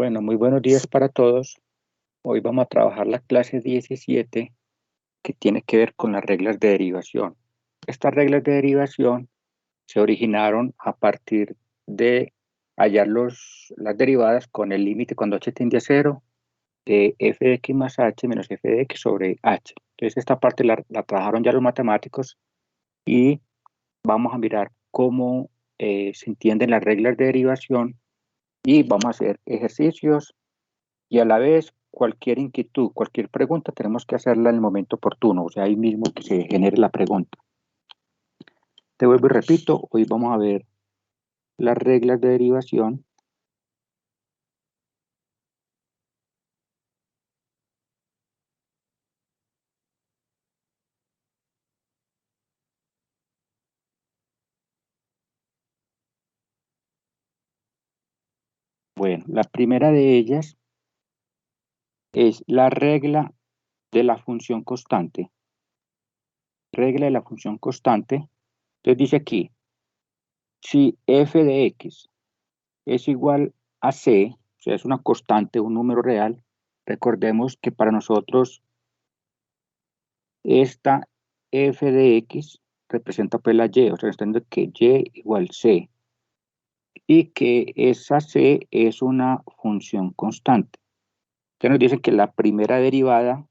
Bueno, muy buenos días para todos. Hoy vamos a trabajar la clase 17 que tiene que ver con las reglas de derivación. Estas reglas de derivación se originaron a partir de hallar las derivadas con el límite cuando h tiende a 0 de f de x más h menos f de x sobre h. Entonces esta parte la trabajaron ya los matemáticos y vamos a mirar cómo se entienden las reglas de derivación y vamos a hacer ejercicios. Y a la vez, cualquier inquietud, cualquier pregunta, tenemos que hacerla en el momento oportuno, o sea, ahí mismo que se genere la pregunta. Te vuelvo y repito, hoy vamos a ver las reglas de derivación. Bueno, la primera de ellas es la regla de la función constante. Regla de la función constante. Entonces dice aquí, si f de x es igual a c, o sea, es una constante, un número real, recordemos que para nosotros esta f de x representa pues la y, o sea, estando que y igual c, y que esa c es una función constante. Entonces nos dicen que la primera derivada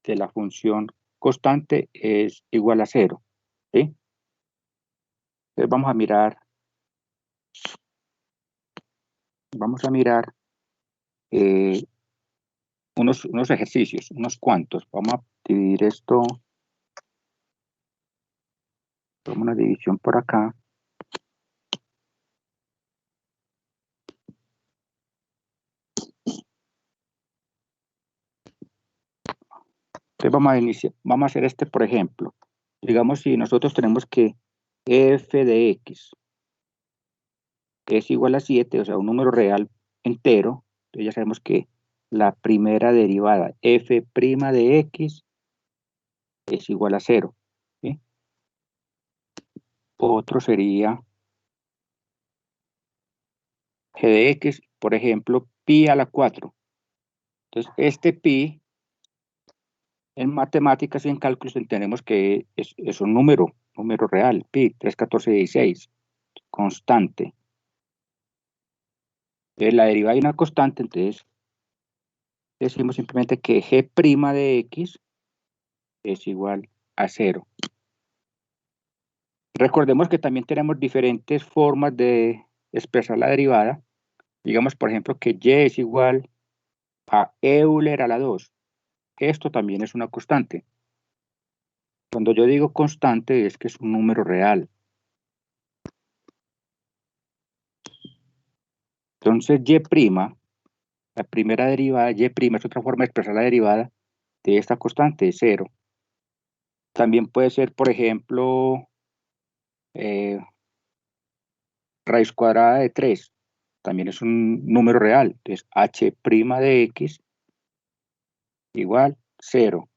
de la función constante es igual a 0, ¿sí? Entonces vamos a mirar unos ejercicios, unos cuantos. Vamos a dividir esto, vamos a una división por acá. Entonces vamos a hacer este, por ejemplo. Digamos, si nosotros tenemos que f de x es igual a 7, o sea, un número real entero, entonces ya sabemos que la primera derivada f' de x es igual a 0, ¿sí? Otro sería g de x, por ejemplo, pi a la 4. Entonces, este pi, en matemáticas y en cálculos entendemos que es un número real, pi, 3, 14, 16, constante. Entonces, la derivada de una constante, entonces decimos simplemente que g' de x es igual a 0. Recordemos que también tenemos diferentes formas de expresar la derivada. Digamos, por ejemplo, que y es igual a Euler a la 2. Esto también es una constante. Cuando yo digo constante es que es un número real. Entonces, y', la primera derivada, y' es otra forma de expresar la derivada de esta constante, es 0. También puede ser, por ejemplo, raíz cuadrada de 3. También es un número real. Entonces, h' de x igual 0.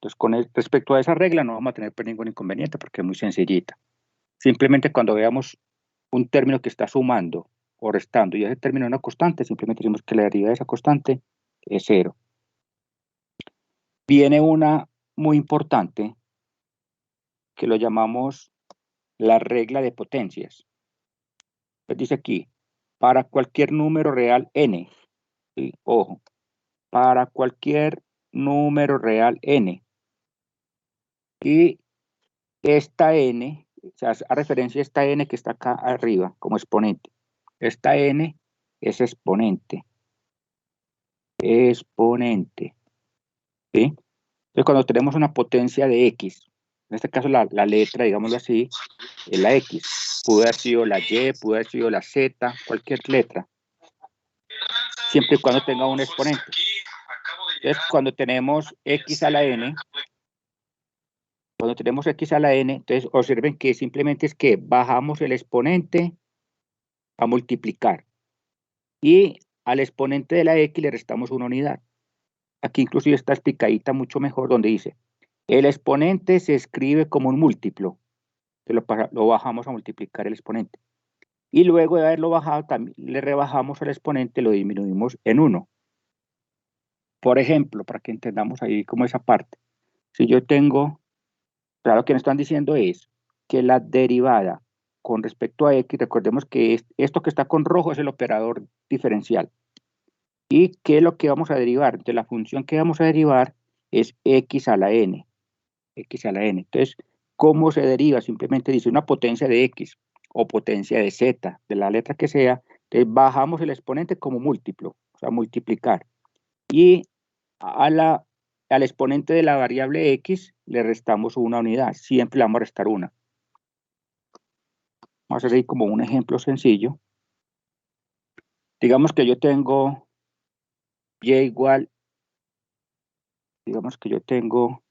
Entonces, respecto a esa regla no vamos a tener pues ningún inconveniente porque es muy sencillita. Simplemente cuando veamos un término que está sumando o restando y ese término es una constante, simplemente decimos que la derivada de esa constante es 0. Viene una muy importante que lo llamamos la regla de potencias. Entonces dice aquí, para cualquier número real n, ¿sí? Ojo, para cualquier número real n, y esta n, o sea, a referencia a esta n que está acá arriba como exponente. Esta n es exponente. Exponente. ¿Sí? Entonces, cuando tenemos una potencia de x, en este caso la letra, digámoslo así, es la x. Pudo haber sido la y, pudo haber sido la z, cualquier letra. Siempre y cuando tenga un exponente. Entonces, cuando tenemos x a la n, entonces observen que simplemente es que bajamos el exponente a multiplicar y al exponente de la x le restamos una unidad. Aquí inclusive está explicadita mucho mejor donde dice, el exponente se escribe como un múltiplo, lo bajamos a multiplicar el exponente. Y luego de haberlo bajado, también le rebajamos el exponente, lo disminuimos en 1. Por ejemplo, para que entendamos ahí como esa parte. Si yo tengo, claro, lo que nos están diciendo es que la derivada con respecto a x, recordemos que esto que está con rojo es el operador diferencial. ¿Y qué es lo que vamos a derivar? Entonces, la función que vamos a derivar es x a la n. X a la n. Entonces, ¿cómo se deriva? Simplemente dice una potencia de x o potencia de z, de la letra que sea. Entonces, bajamos el exponente como múltiplo, o sea, multiplicar. Y al exponente de la variable x le restamos una unidad. Siempre le vamos a restar una. Vamos a hacer ahí como un ejemplo sencillo. Digamos que yo tengo y igual, digamos que yo tengo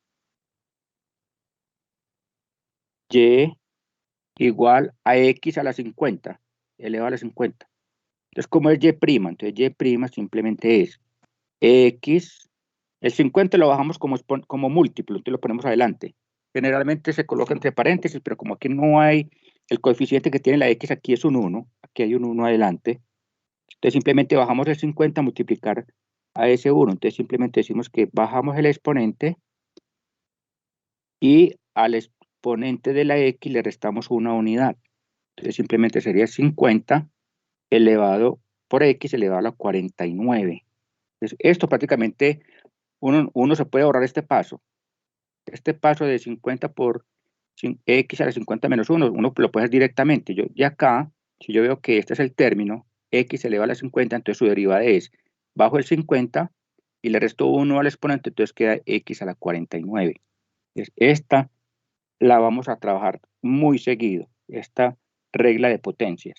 y igual a x a la 50, elevado a la 50. Entonces, ¿cómo es y'? Entonces, y' simplemente es x, el 50 lo bajamos como múltiplo, entonces lo ponemos adelante. Generalmente se coloca entre paréntesis, pero como aquí no hay, el coeficiente que tiene la x aquí es un 1, aquí hay un 1 adelante, entonces simplemente bajamos el 50 a multiplicar a ese 1, entonces simplemente decimos que bajamos el exponente y al exponente de la x le restamos una unidad, entonces simplemente sería 50 elevado por x elevado a la 49. Entonces, esto prácticamente uno se puede ahorrar este paso. Este paso de 50 por x a la 50 menos 1, uno lo puede hacer directamente. Y acá, si yo veo que este es el término, x elevado a la 50, entonces su derivada es bajo el 50 y le resto 1 al exponente, entonces queda x a la 49. Entonces, esta la vamos a trabajar muy seguido, esta regla de potencias.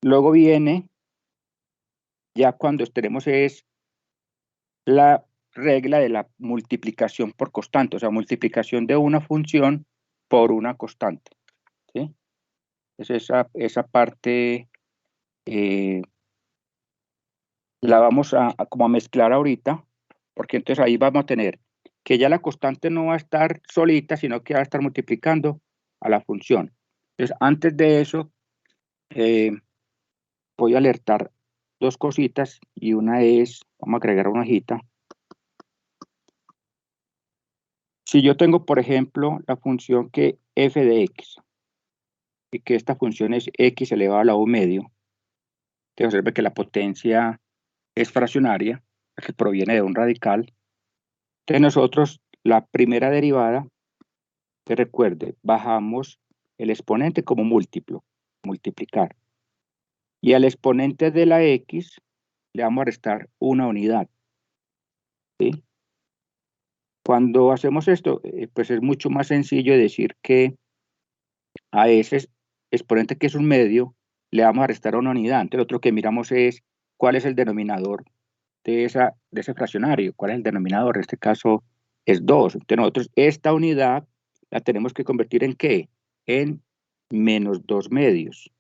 Luego viene, ya cuando tenemos es la regla de la multiplicación por constante, o sea, multiplicación de una función por una constante. ¿Sí? Es esa parte la vamos como a mezclar ahorita, porque entonces ahí vamos a tener que ya la constante no va a estar solita, sino que va a estar multiplicando a la función. Entonces, antes de eso, voy a alertar dos cositas y una es, vamos a agregar una hojita. Si yo tengo, por ejemplo, la función que f de x, y que esta función es x elevado a la u medio, te observa que la potencia es fraccionaria, que proviene de un radical. Entonces nosotros, la primera derivada, te recuerde, bajamos el exponente como múltiplo, multiplicar. Y al exponente de la x le vamos a restar una unidad. ¿Sí? Cuando hacemos esto, pues es mucho más sencillo decir que a ese exponente que es un medio, le vamos a restar una unidad. Entonces, lo otro que miramos es cuál es el denominador de ese fraccionario, cuál es el denominador. En este caso es 2. Entonces, nosotros esta unidad la tenemos que convertir en ¿qué? En menos 2 medios.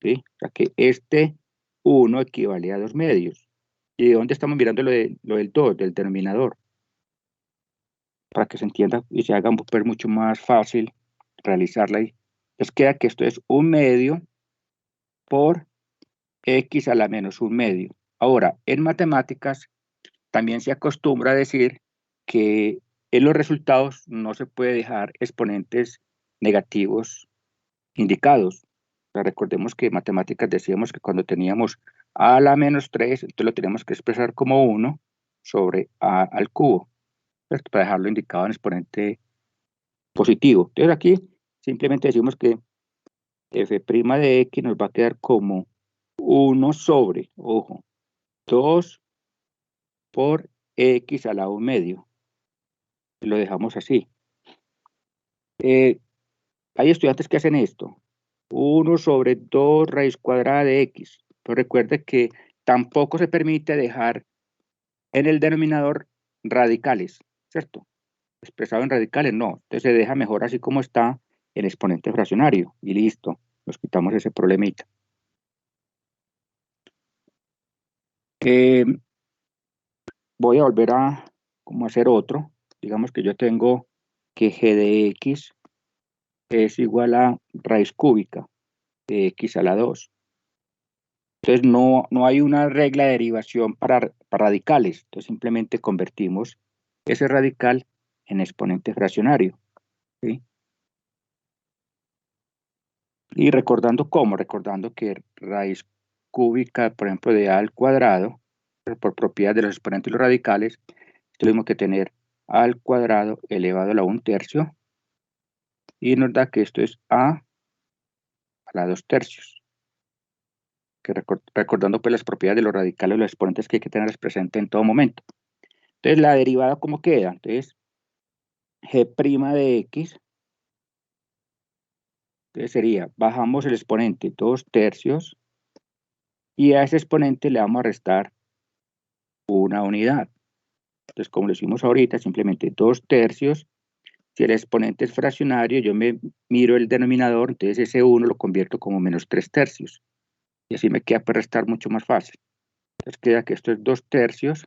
¿Sí? O sea que este 1 equivale a 2 medios. ¿Y de dónde estamos mirando lo del 2, del denominador? Para que se entienda y se haga ver mucho más fácil realizarla ahí. Entonces queda que esto es un medio por x a la menos un medio. Ahora, en matemáticas también se acostumbra a decir que en los resultados no se puede dejar exponentes negativos indicados. O sea, recordemos que en matemáticas decíamos que cuando teníamos a la menos 3, entonces lo teníamos que expresar como 1 sobre a al cubo, ¿cierto? Para dejarlo indicado en exponente positivo. Entonces aquí simplemente decimos que f' de x nos va a quedar como 1 sobre, ojo, 2 por x a la 1 medio. Lo dejamos así. Hay estudiantes que hacen esto. 1 sobre 2 raíz cuadrada de x. Pero recuerde que tampoco se permite dejar en el denominador radicales, ¿cierto? Expresado en radicales, no. Entonces se deja mejor así como está el exponente fraccionario. Y listo, nos quitamos ese problemita. Voy a volver a como hacer otro. Digamos que yo tengo que g de x es igual a raíz cúbica de x a la 2. Entonces no hay una regla de derivación para radicales. Entonces simplemente convertimos ese radical en exponente fraccionario. ¿Sí? Y recordando que raíz cúbica, por ejemplo, de a al cuadrado, por propiedad de los exponentes y los radicales, es lo mismo que tener a al cuadrado elevado a la 1/3, y nos da que esto es a la 2/3. Que recordando pues las propiedades de los radicales y los exponentes que hay que tenerlas presentes en todo momento. Entonces la derivada, ¿cómo queda? Entonces g' de x, entonces sería, bajamos el exponente 2/3 y a ese exponente le vamos a restar una unidad. Entonces, como lo hicimos ahorita, simplemente 2/3. Si el exponente es fraccionario, yo me miro el denominador, entonces ese 1 lo convierto como -3/3. Y así me queda para restar mucho más fácil. Entonces queda que esto es 2/3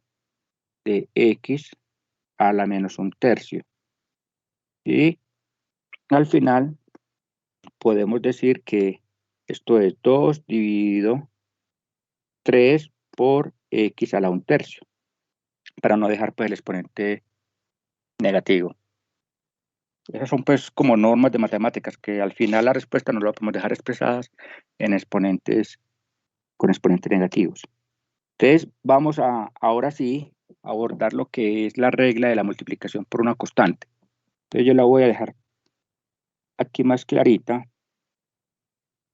de x a la menos 1/3. Y al final podemos decir que esto es 2 dividido 3 por x a la 1/3, para no dejar pues el exponente negativo. Esas son pues como normas de matemáticas que al final la respuesta no la podemos dejar expresadas en exponentes con exponentes negativos. Entonces vamos a ahora sí abordar lo que es la regla de la multiplicación por una constante. Entonces yo la voy a dejar aquí más clarita.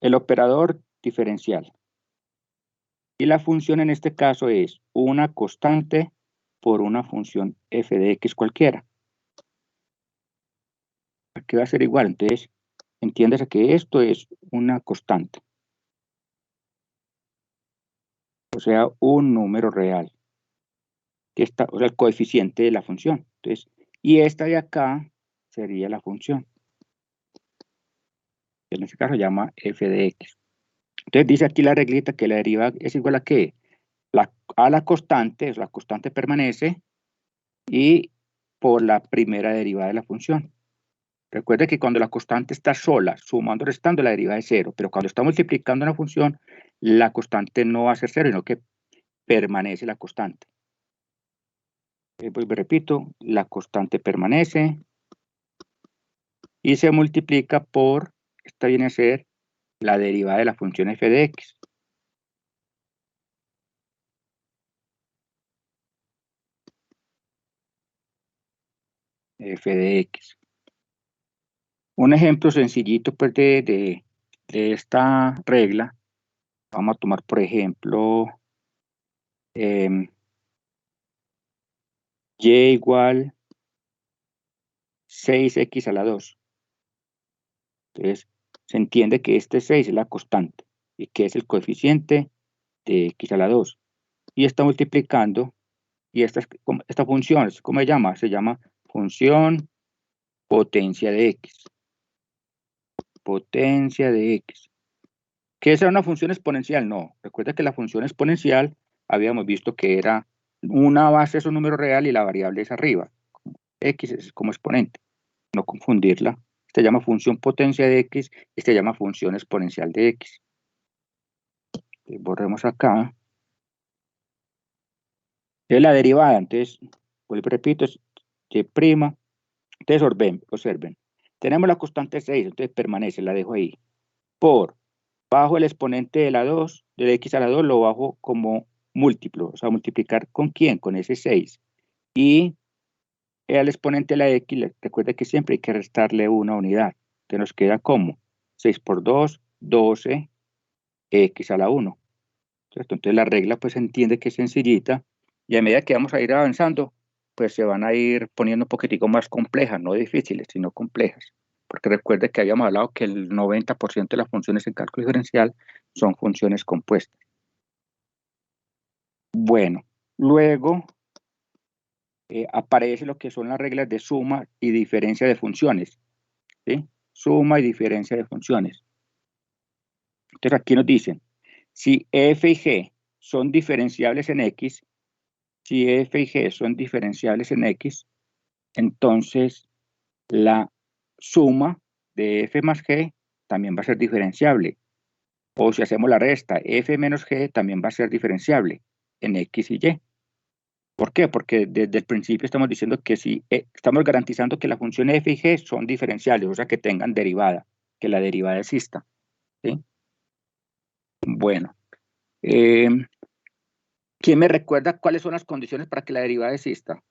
El operador diferencial. Y la función en este caso es una constante por una función f de x cualquiera. Aquí va a ser igual, entonces entiéndase que esto es una constante. O sea, un número real. Que está, o sea, el coeficiente de la función. Entonces, y esta de acá sería la función. En este caso se llama f de x. Entonces dice aquí la reglita que la derivada es igual a ¿qué? A la constante permanece, y por la primera derivada de la función. Recuerde que cuando la constante está sola, sumando o restando, la derivada es 0, pero cuando está multiplicando una función, la constante no va a ser 0, sino que permanece la constante. Pues repito, la constante permanece y se multiplica por, esta viene a ser la derivada de la función f de x. F de x. Un ejemplo sencillito pues, de esta regla, vamos a tomar por ejemplo y igual 6x a la 2. Entonces, se entiende que este 6 es la constante y que es el coeficiente de x a la 2. Y está multiplicando, y esta función, ¿cómo se llama? Se llama función potencia de x. Potencia de x. ¿Qué es una función exponencial? No. Recuerda que la función exponencial habíamos visto que era una base es un número real y la variable es arriba. X es como exponente. No confundirla. Esta se llama función potencia de x, esta se llama función exponencial de x. Borremos acá. Es la derivada, entonces, vuelvo y repito, es y'. Entonces, observen. Tenemos la constante 6, entonces permanece, la dejo ahí. Por, bajo el exponente de la 2, de x a la 2, lo bajo como múltiplo, o sea, multiplicar ¿con quién? Con ese 6. Y al exponente de la x, recuerda que siempre hay que restarle una unidad. Entonces nos queda como 6 por 2, 12, x a la 1. Entonces la regla pues se entiende que es sencillita, y a medida que vamos a ir avanzando, pues se van a ir poniendo un poquitico más complejas, no difíciles, sino complejas. Porque recuerde que habíamos hablado que el 90% de las funciones en cálculo diferencial son funciones compuestas. Bueno, luego aparece lo que son las reglas de suma y diferencia de funciones. ¿Sí? Suma y diferencia de funciones. Entonces aquí nos dicen, si f y g son diferenciables en x, si f y g son diferenciables en x, entonces la suma de f más g también va a ser diferenciable. O si hacemos la resta, f menos g también va a ser diferenciable en x y y. ¿Por qué? Porque desde el principio estamos diciendo que si estamos garantizando que la función f y g son diferenciales, o sea que tengan derivada, que la derivada exista. ¿Sí? Bueno, ¿quién me recuerda cuáles son las condiciones para que la derivada exista?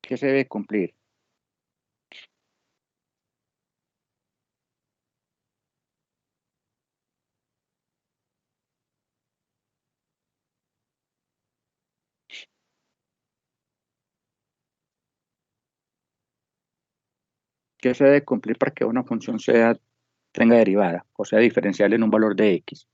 ¿Qué se debe cumplir? ¿Qué se debe cumplir para que una función tenga derivada, o sea, diferencial en un valor de x?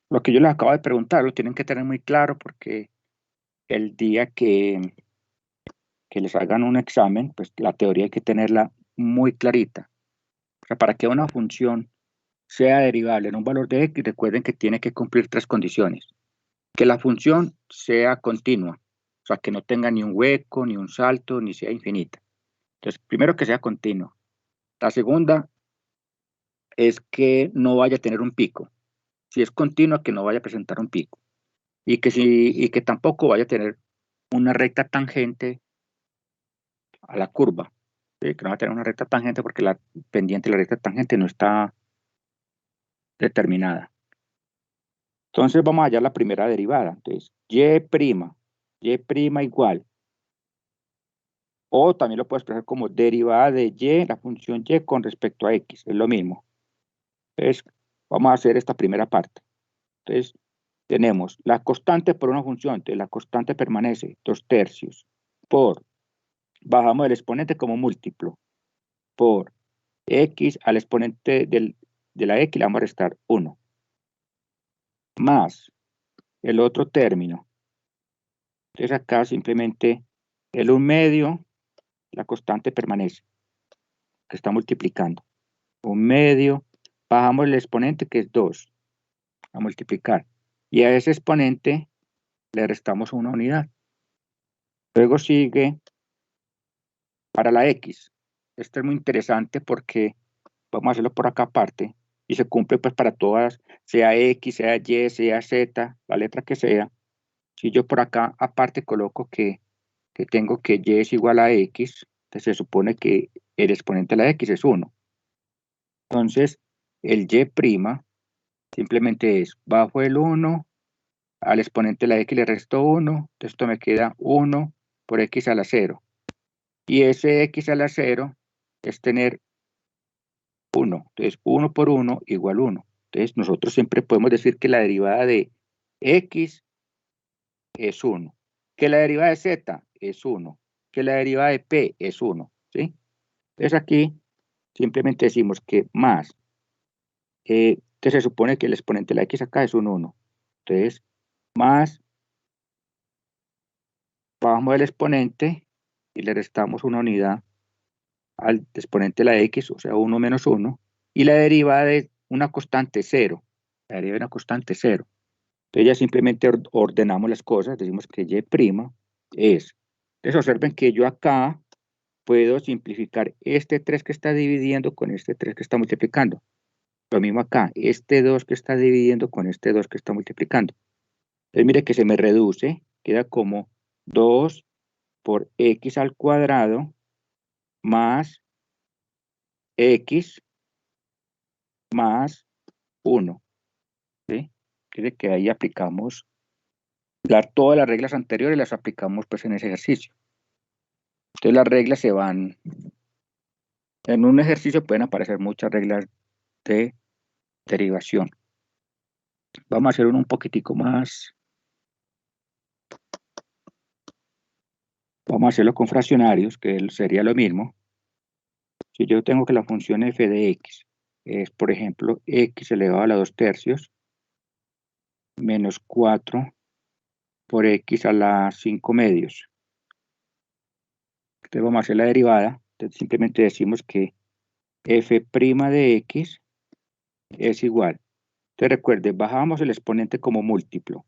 Lo que yo les acabo de preguntar lo tienen que tener muy claro porque el día que les hagan un examen, pues la teoría hay que tenerla muy clarita. O sea, para que una función sea derivable en un valor de x, recuerden que tiene que cumplir tres condiciones. Que la función sea continua, o sea, que no tenga ni un hueco, ni un salto, ni sea infinita. Entonces, primero que sea continua. La segunda es que no vaya a tener un pico. Si es continua, que no vaya a presentar un pico. Y que tampoco vaya a tener una recta tangente a la curva. ¿Sí? Que no va a tener una recta tangente porque la pendiente de la recta tangente no está determinada. Entonces vamos a hallar la primera derivada. Entonces, y' igual. O también lo puedo expresar como derivada de y, la función y con respecto a x. Es lo mismo. Entonces, vamos a hacer esta primera parte. Entonces, tenemos la constante por una función. Entonces, la constante permanece 2/3 por, bajamos el exponente como múltiplo, por x al exponente de la x le vamos a restar 1. Más el otro término. Entonces acá simplemente el 1/2, la constante permanece, que está multiplicando. 1/2, bajamos el exponente que es 2, a multiplicar. Y a ese exponente le restamos una unidad. Luego sigue para la x. Esto es muy interesante porque vamos a hacerlo por acá aparte y se cumple pues para todas, sea x, sea y, sea z, la letra que sea. Si yo por acá aparte coloco que tengo que y es igual a x, entonces se supone que el exponente de la x es 1. Entonces, el y' simplemente es bajo el 1, al exponente de la x le resto 1, entonces esto me queda 1 por x a la 0. Y ese x a la 0 es tener 1. Entonces, 1 por 1 igual 1. Entonces, nosotros siempre podemos decir que la derivada de x es 1, que la derivada de z es 1, que la derivada de p es 1, ¿sí? Entonces aquí simplemente decimos que más, entonces se supone que el exponente de la x acá es un 1. Entonces, más, bajamos el exponente y le restamos una unidad al exponente de la x, o sea, 1 menos 1, y la derivada de una constante 0, la derivada de una constante 0. Entonces ya simplemente ordenamos las cosas, decimos que y' es. Entonces observen que yo acá puedo simplificar este 3 que está dividiendo con este 3 que está multiplicando. Lo mismo acá, este 2 que está dividiendo con este 2 que está multiplicando. Entonces mire que se me reduce, queda como 2 por x al cuadrado más x más 1. ¿Sí? Quiere que ahí aplicamos todas las reglas anteriores, las aplicamos pues en ese ejercicio. Entonces las reglas se van, en un ejercicio pueden aparecer muchas reglas de derivación. Vamos a hacer uno un poquitico más. Vamos a hacerlo con fraccionarios, que sería lo mismo. Si yo tengo que la función f de x es, por ejemplo, x elevado a la 2/3, menos 4 por x a la 5 medios. Entonces vamos a hacer la derivada. Entonces simplemente decimos que f' de x es igual. Entonces recuerde, bajamos el exponente como múltiplo.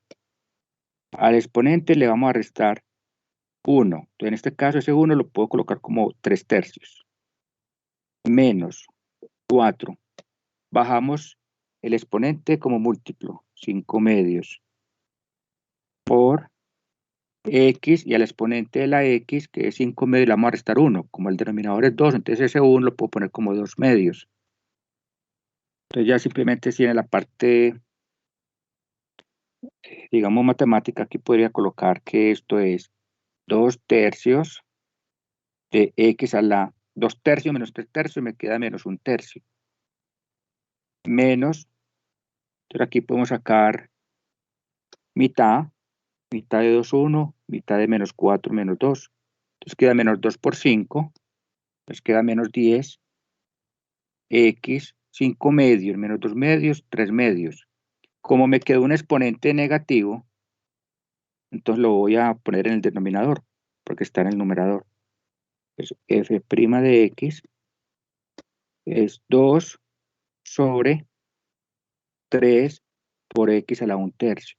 Al exponente le vamos a restar 1. Entonces en este caso ese 1 lo puedo colocar como 3/3. Menos 4. Bajamos el exponente como múltiplo, 5 medios, por x, y al exponente de la x, que es 5 medios, le vamos a restar 1. Como el denominador es 2, entonces ese 1 lo puedo poner como 2 medios. Entonces ya simplemente si en la parte, digamos, matemática, aquí podría colocar que esto es 2/3 de x a la 2/3 menos 3/3, me queda menos 1/3. Menos, entonces aquí podemos sacar mitad de 2, 1, mitad de menos 4, menos 2. Entonces queda menos 2 por 5, entonces queda menos 10, x, 5 medios, menos 2 medios, 3 medios. Como me quedó un exponente negativo, entonces lo voy a poner en el denominador, porque está en el numerador. Entonces f' de x es 2 sobre 3 por x a la 1/3,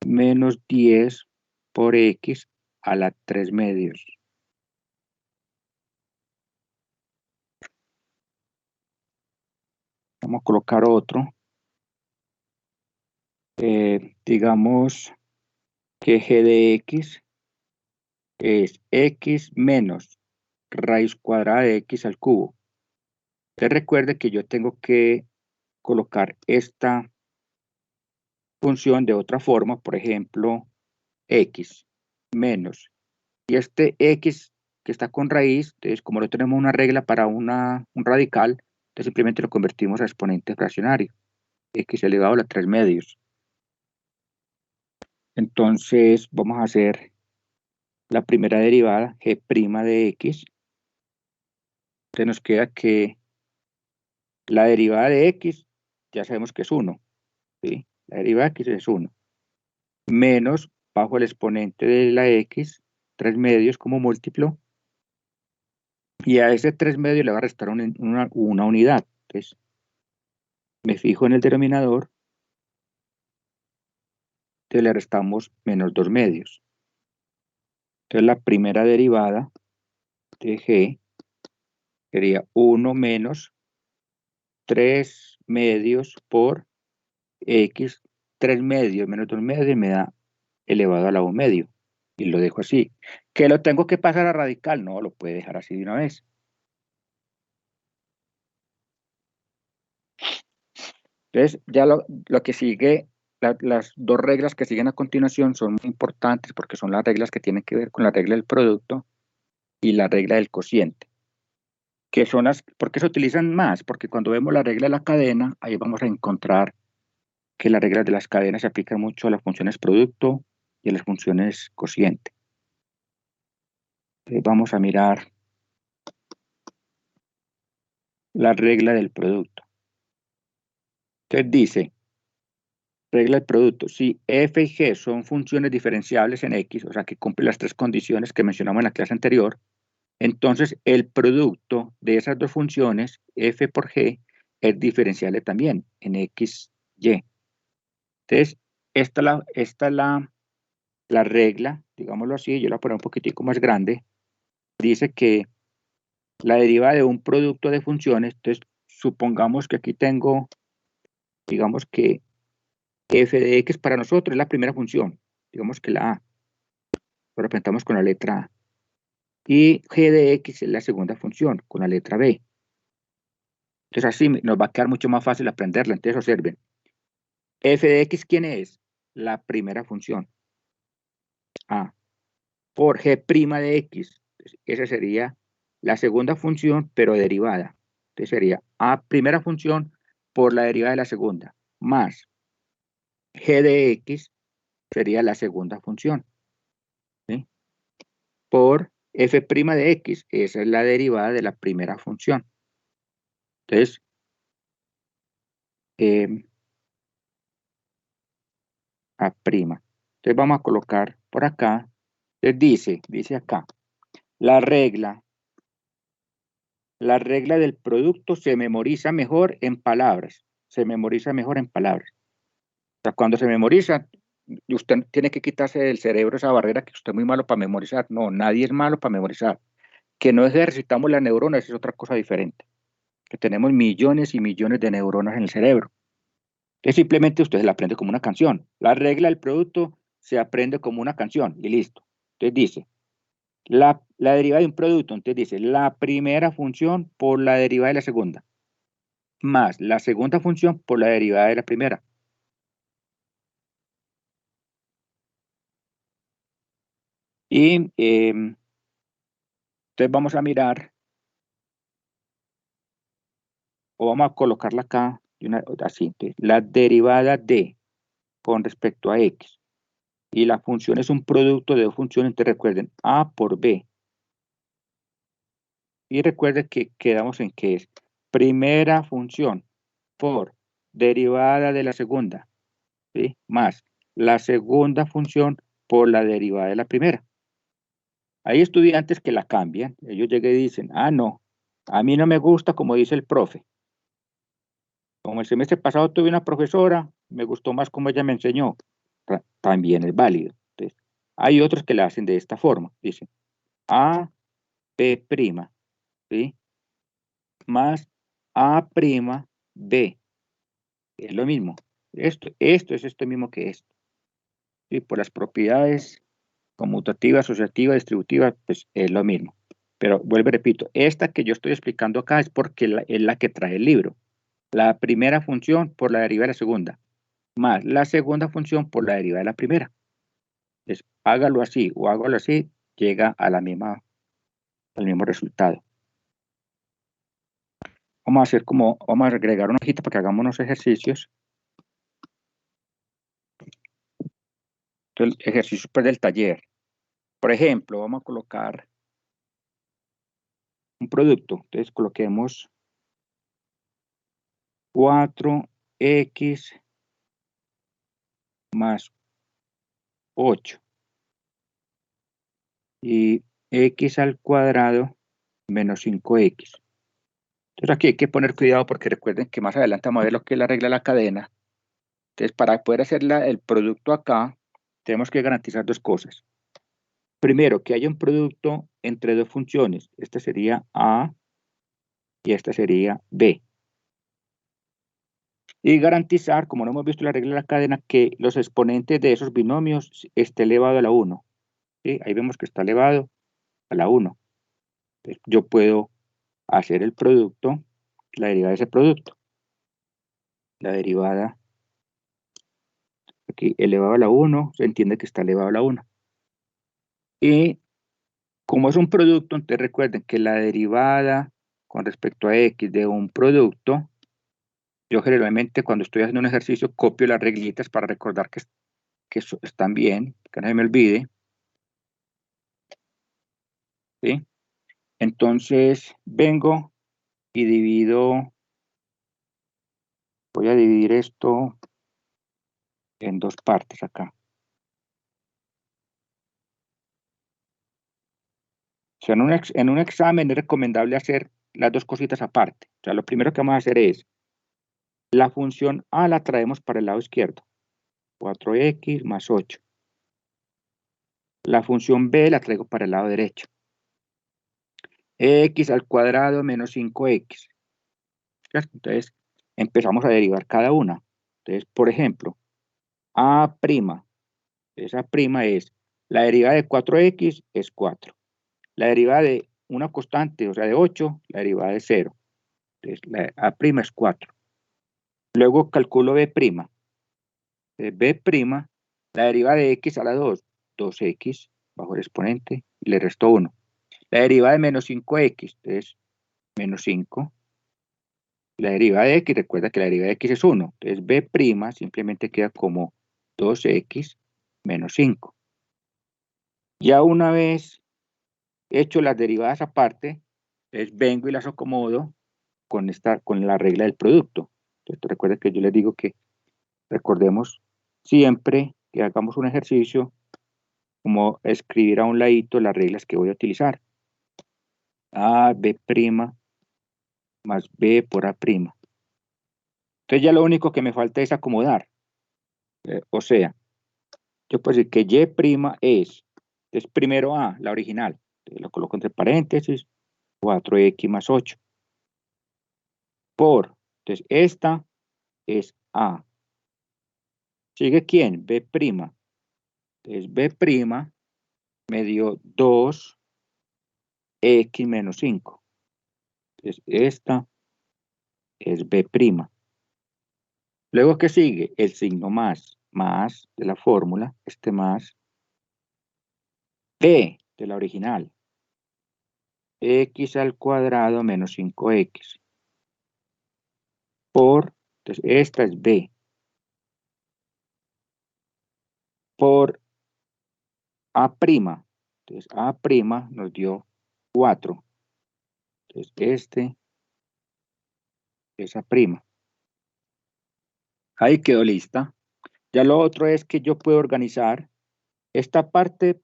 menos 10 por x a la 3 medios. Vamos a colocar otro. Digamos que g de x es x menos raíz cuadrada de x al cubo. Entonces recuerde que yo tengo que colocar esta función de otra forma, por ejemplo, x menos, y este x que está con raíz, entonces como no tenemos una regla para un radical, entonces simplemente lo convertimos a exponente fraccionario, x elevado a la 3 medios. Entonces vamos a hacer la primera derivada, g' de x. Entonces nos queda que la derivada de x ya sabemos que es 1, ¿sí? La derivada de x es 1, menos, bajo el exponente de la x, 3 medios como múltiplo, y a ese 3 medios le va a restar una unidad. Entonces me fijo en el denominador, entonces le restamos menos 2 medios. Entonces la primera derivada de g sería 1 menos 3 medios por x, 3 medios menos 2 medios me da elevado a la 1 medio. Y lo dejo así. ¿Que lo tengo que pasar a radical? No, lo puede dejar así de una vez. Entonces, ya lo que sigue, las dos reglas que siguen a continuación son muy importantes porque son las reglas que tienen que ver con la regla del producto y la regla del cociente. Que son ¿por qué se utilizan más? Porque cuando vemos la regla de la cadena, ahí vamos a encontrar que las reglas de las cadenas se aplican mucho a las funciones producto y a las funciones cociente. Entonces, vamos a mirar la regla del producto. Entonces dice, regla del producto, si f y g son funciones diferenciables en x, o sea que cumplen las tres condiciones que mencionamos en la clase anterior, entonces el producto de esas dos funciones, f por g, es diferenciable también en x, y. Entonces, esta es la regla, digámoslo así, yo la pongo un poquitico más grande, dice que la derivada de un producto de funciones, entonces supongamos que aquí tengo, digamos que f de x para nosotros es la primera función, digamos que la a, lo representamos con la letra a, y g de x es la segunda función, con la letra b. Entonces así nos va a quedar mucho más fácil aprenderla. Entonces observen, f de x, ¿quién es? La primera función, a, por g' de x, entonces, esa sería la segunda función, pero derivada. Entonces sería a primera función por la derivada de la segunda, más g de x sería la segunda función, ¿sí? Por f' de x, esa es la derivada de la primera función. Entonces, A'. Entonces vamos a colocar por acá, entonces dice acá, la regla del producto se memoriza mejor en palabras, se memoriza mejor en palabras. O sea, cuando se memoriza, usted tiene que quitarse del cerebro esa barrera que usted es muy malo para memorizar. No, nadie es malo para memorizar. Que no ejercitamos las neuronas es otra cosa diferente. Que tenemos millones y millones de neuronas en el cerebro. Entonces simplemente usted se la aprende como una canción. La regla del producto se aprende como una canción y listo. Entonces dice, la derivada de un producto, entonces dice, la primera función por la derivada de la segunda, más la segunda función por la derivada de la primera. Y entonces vamos a mirar, o vamos a colocarla acá, así, entonces, la derivada de con respecto a x. Y la función es un producto de dos funciones, entonces recuerden, a por b. Y recuerden que quedamos en que es primera función por derivada de la segunda, ¿sí? Más la segunda función por la derivada de la primera. Hay estudiantes que la cambian, ellos llegan y dicen, ah, no, a mí no me gusta como dice el profe. Como el semestre pasado tuve una profesora, me gustó más como ella me enseñó. También es válido. Entonces, hay otros que la hacen de esta forma, dicen A, B', ¿sí? Más A', B. Es lo mismo. Esto es esto mismo que esto. Y por las propiedades conmutativas, asociativas, distributivas, pues es lo mismo. Pero vuelvo y repito, esta que yo estoy explicando acá es porque es la que trae el libro. La primera función por la derivada de la segunda, más la segunda función por la derivada de la primera. Entonces, hágalo así o hágalo así, llega a al mismo resultado. Vamos a agregar una hojita para que hagamos unos ejercicios. Entonces, ejercicio pues, del taller. Por ejemplo, vamos a colocar un producto. Entonces, coloquemos 4x más 8 y x al cuadrado menos 5x. Entonces aquí hay que poner cuidado porque recuerden que más adelante vamos a ver lo que es la regla de la cadena. Entonces para poder hacer el producto acá, tenemos que garantizar dos cosas. Primero, que haya un producto entre dos funciones. Esta sería A y esta sería B. Y garantizar, como no hemos visto la regla de la cadena, que los exponentes de esos binomios esté elevado a la 1. ¿Sí? Ahí vemos que está elevado a la 1. Entonces, yo puedo hacer el producto, la derivada de ese producto. La derivada, aquí elevado a la 1, se entiende que está elevado a la 1. Y como es un producto, entonces recuerden que la derivada con respecto a x de un producto, yo generalmente cuando estoy haciendo un ejercicio copio las reglitas para recordar que están bien, que no se me olvide. ¿Sí? Entonces vengo y divido, voy a dividir esto en dos partes acá. O sea, en un examen es recomendable hacer las dos cositas aparte. O sea, lo primero que vamos a hacer es, la función A la traemos para el lado izquierdo. 4x más 8. La función B la traigo para el lado derecho. X al cuadrado menos 5x. Entonces, empezamos a derivar cada una. Entonces, por ejemplo, A'. Esa prima es, la derivada de 4x es 4. La derivada de una constante, o sea, de 8, la derivada de 0. Entonces, la A' es 4. Luego calculo B'. B', la derivada de x a la 2, 2x, bajo el exponente, y le resto 1. La derivada de menos 5x, entonces, menos 5. La derivada de x, recuerda que la derivada de x es 1. Entonces, B' simplemente queda como 2x menos 5. Ya una vez hecho las derivadas aparte, entonces vengo y las acomodo con la regla del producto. Entonces, recuerda que yo les digo que recordemos siempre que hagamos un ejercicio como escribir a un ladito las reglas que voy a utilizar. A, B' más B por A'. Entonces ya lo único que me falta es acomodar. O sea, yo puedo decir que Y' es primero A, la original. Entonces lo coloco entre paréntesis, 4x más 8. Por, entonces esta es A. ¿Sigue quién? B'. Entonces B' me dio 2x menos 5. Entonces esta es B'. Luego, ¿qué sigue? El signo más de la fórmula, este más, B de la original, x al cuadrado menos 5x, por, entonces esta es B, por A', entonces A' nos dio 4, entonces este es A'. Ahí quedó lista. Ya lo otro es que yo puedo organizar, esta parte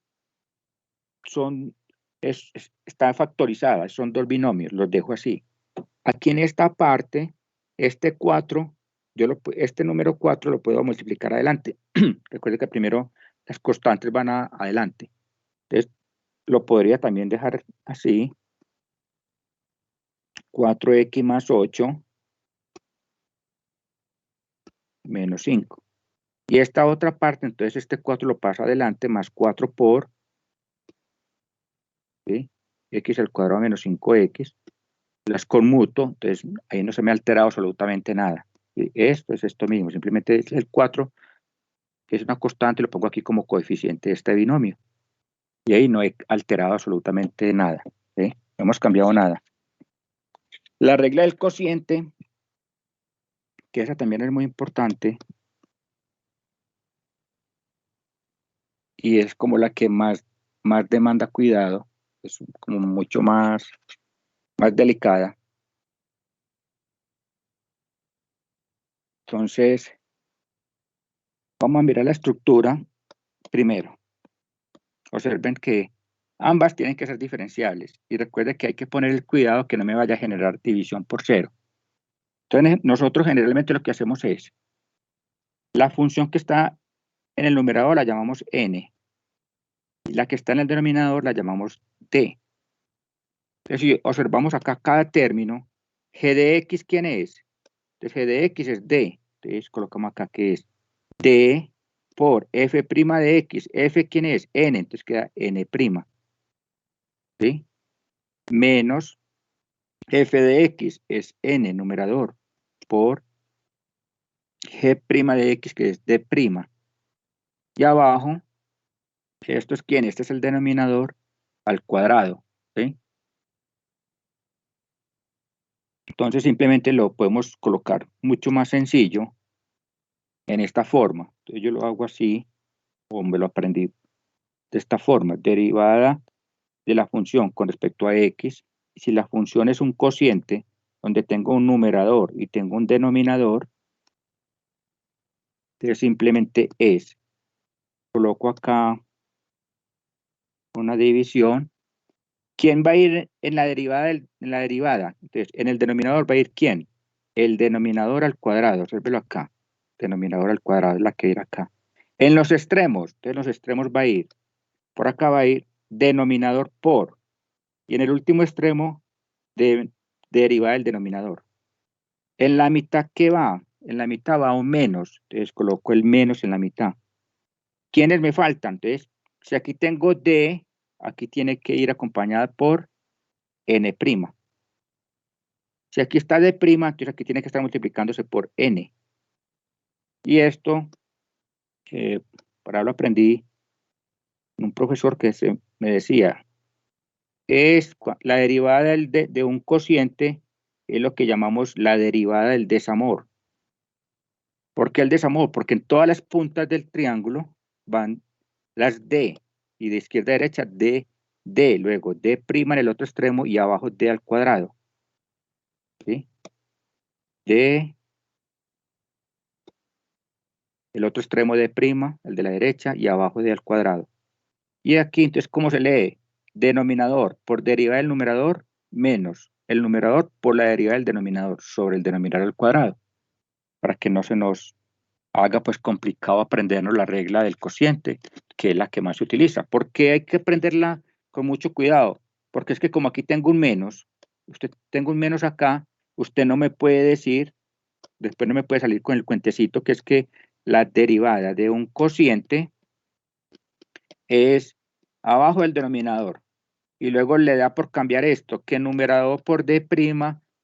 está factorizada, son dos binomios, los dejo así. Aquí en esta parte, este 4, este número 4 lo puedo multiplicar adelante. Recuerde que primero las constantes van adelante. Entonces, lo podría también dejar así. 4x más 8 menos 5. Y esta otra parte, entonces este 4 lo paso adelante, más 4 por, ¿sí?, x al cuadrado menos 5x. Las conmuto, entonces ahí no se me ha alterado absolutamente nada. ¿Sí? Esto es esto mismo, simplemente es el 4, que es una constante, lo pongo aquí como coeficiente de este binomio. Y ahí no he alterado absolutamente nada. ¿Sí? No hemos cambiado nada. La regla del cociente, que esa también es muy importante, y es como la que más demanda cuidado, es como mucho más delicada. Entonces, vamos a mirar la estructura primero. Observen que ambas tienen que ser diferenciables. Y recuerde que hay que poner el cuidado que no me vaya a generar división por cero. Entonces, nosotros generalmente lo que hacemos es, la función que está en el numerador la llamamos n. Y la que está en el denominador la llamamos d. Entonces, si observamos acá cada término, g de x, ¿quién es? Entonces, g de x es d. Entonces, colocamos acá que es d por f' de x. F, ¿quién es? N. Entonces, queda n'. ¿Sí? Menos f de x es n, numerador, por g' de x, que es d'. Y abajo, esto es quién, este es el denominador al cuadrado. ¿Sí? Entonces simplemente lo podemos colocar mucho más sencillo en esta forma. Entonces yo lo hago así, o me lo aprendí de esta forma, derivada de la función con respecto a x. Si la función es un cociente, donde tengo un numerador y tengo un denominador, entonces simplemente coloco acá una división. ¿Quién va a ir en la derivada? Entonces, en el denominador va a ir ¿quién? El denominador al cuadrado, obsérvelo acá. Denominador al cuadrado es la que ir acá. En los extremos, entonces en los extremos va a ir, por acá va a ir denominador por, y en el último extremo, derivada del denominador. En la mitad, ¿qué va? En la mitad va un menos, entonces coloco el menos en la mitad. ¿Quiénes me faltan? Entonces, si aquí tengo D, aquí tiene que ir acompañada por N'. Si aquí está D', entonces aquí tiene que estar multiplicándose por N. Y esto, para lo aprendí en un profesor que me decía, es la derivada de un cociente, es lo que llamamos la derivada del desamor. ¿Por qué el desamor? Porque en todas las puntas del triángulo van las D, y de izquierda a derecha D, luego D' en el otro extremo y abajo D al cuadrado. ¿Sí? D, el otro extremo d', el de la derecha, y abajo d al cuadrado. Y aquí, entonces, ¿cómo se lee? Denominador por derivada del numerador menos el numerador por la derivada del denominador sobre el denominador al cuadrado, para que no se nos haga pues complicado aprendernos la regla del cociente, que es la que más se utiliza. ¿Por qué hay que aprenderla con mucho cuidado? Porque es que como aquí tengo un menos, tengo un menos acá, usted no me puede decir, después no me puede salir con el cuentecito, que es que la derivada de un cociente es abajo del denominador. Y luego le da por cambiar esto, que numerador por d'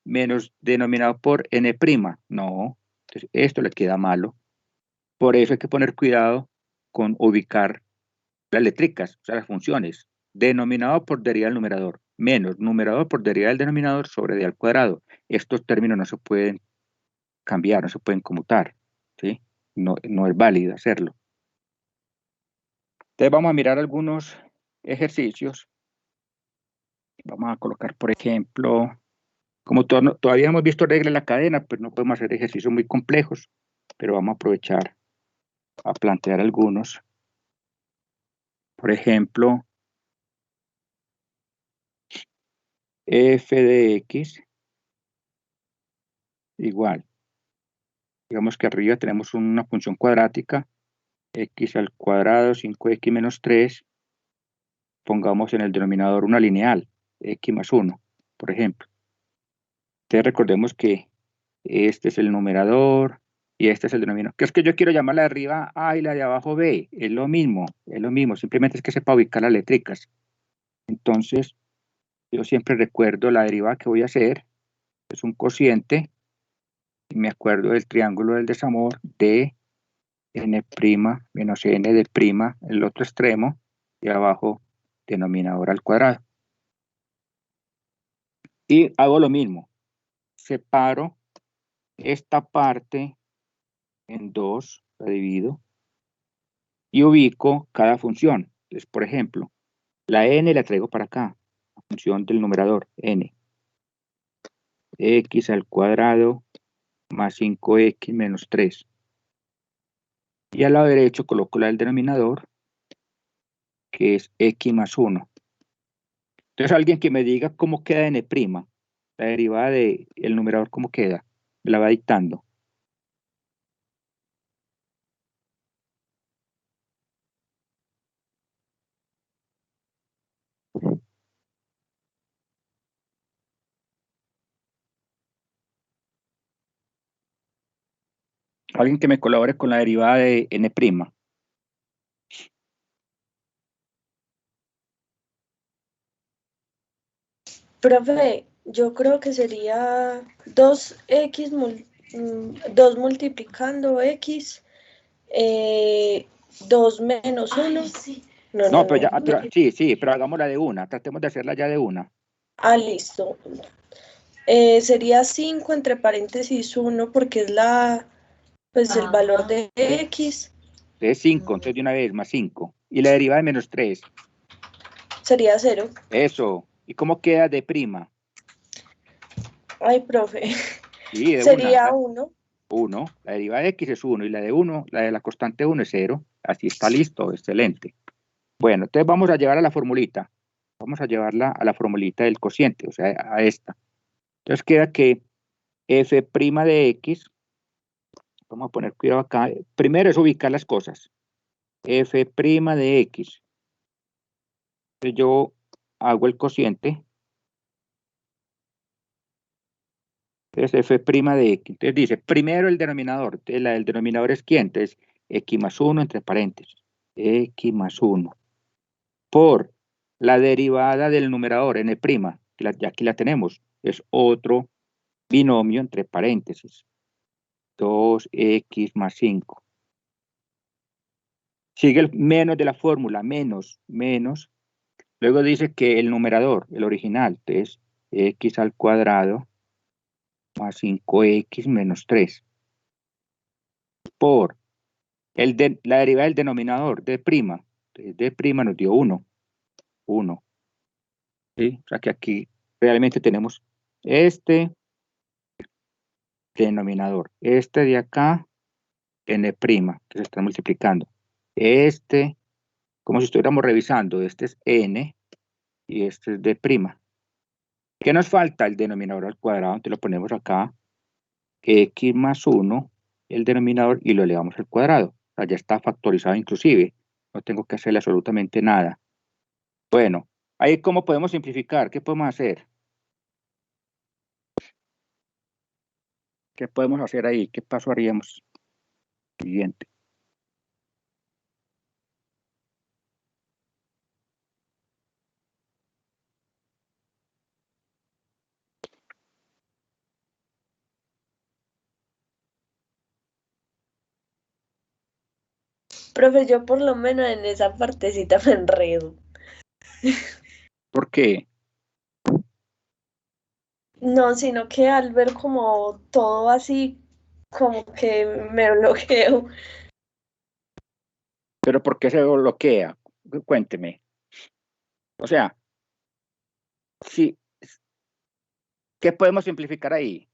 menos denominador por n'. No, entonces esto le queda malo. Por eso hay que poner cuidado con ubicar las letricas, o sea, las funciones. Denominador por derivada del numerador, menos numerador por derivada del denominador sobre d al cuadrado. Estos términos no se pueden cambiar, no se pueden conmutar, ¿sí? No, no es válido hacerlo. Entonces vamos a mirar algunos ejercicios. Vamos a colocar, por ejemplo, como todavía hemos visto reglas en la cadena, pues no podemos hacer ejercicios muy complejos, pero vamos a aprovechar a plantear algunos. Por ejemplo, f de x igual. Digamos que arriba tenemos una función cuadrática, x al cuadrado, 5x menos 3. Pongamos en el denominador una lineal, x más 1, por ejemplo. Entonces recordemos que este es el numerador y este es el denominador. Que es que yo quiero llamar la de arriba A y la de abajo B. Es lo mismo, simplemente es que sepa ubicar las letricas. Entonces, yo siempre recuerdo la derivada que voy a hacer, es un cociente, y me acuerdo del triángulo del desamor de n' menos n de prima, el otro extremo, y abajo denominador al cuadrado. Y hago lo mismo, separo esta parte en dos, la divido, y ubico cada función. Entonces, por ejemplo, la n la traigo para acá, la función del numerador, n. X al cuadrado más 5x menos 3. Y al lado derecho coloco la del denominador, que es x más 1. Entonces, alguien que me diga cómo queda n', la derivada del numerador, cómo queda, me la va dictando. Alguien que me colabore con la derivada de n'. Profe, yo creo que sería 2x, 2 multiplicando x, 2 menos 1. Ay, sí. No, pero sí, pero hagámosla de una, tratemos de hacerla ya de una. Ah, listo. Sería 5 entre paréntesis 1 porque es pues el valor de x. Es 5, entonces de una vez, más 5. Y la derivada de menos 3. Sería 0. Eso. ¿Y cómo queda de prima? Ay, profe. Sí, de una. Sería 1. 1. La derivada de x es 1 y la de 1, la de la constante 1 es 0. Así está listo, excelente. Bueno, entonces vamos a llevar a la formulita. Vamos a llevarla a la formulita del cociente, o sea, a esta. Entonces queda que f' de x, vamos a poner cuidado acá, primero es ubicar las cosas. F' de x. Entonces yo hago el cociente. Entonces f' de x. Entonces dice, primero el denominador. Entonces la del denominador es ¿quién? Entonces x más 1 entre paréntesis. X más 1. Por la derivada del numerador, n', ya aquí la tenemos. Es otro binomio entre paréntesis. 2x más 5. Sigue el menos de la fórmula, menos. Luego dice que el numerador, el original, es x al cuadrado más 5x menos 3. Por la derivada del denominador, d'. Entonces, d' nos dio 1. 1. ¿Sí? O sea que aquí realmente tenemos este denominador. Este de acá n', que se están multiplicando. Este, como si estuviéramos revisando, este es n y este es d'. ¿Qué nos falta? El denominador al cuadrado, entonces lo ponemos acá, x más 1, el denominador, y lo elevamos al cuadrado. O sea, ya está factorizado inclusive, no tengo que hacerle absolutamente nada. Bueno, ahí ¿cómo podemos simplificar? ¿Qué podemos hacer? ¿Qué podemos hacer ahí? ¿Qué paso haríamos? Siguiente. Profe, yo por lo menos en esa partecita me enredo. ¿Por qué? No, sino que al ver como todo así, como que me bloqueo. ¿Pero por qué se bloquea? Cuénteme. O sea, sí, ¿qué podemos simplificar ahí?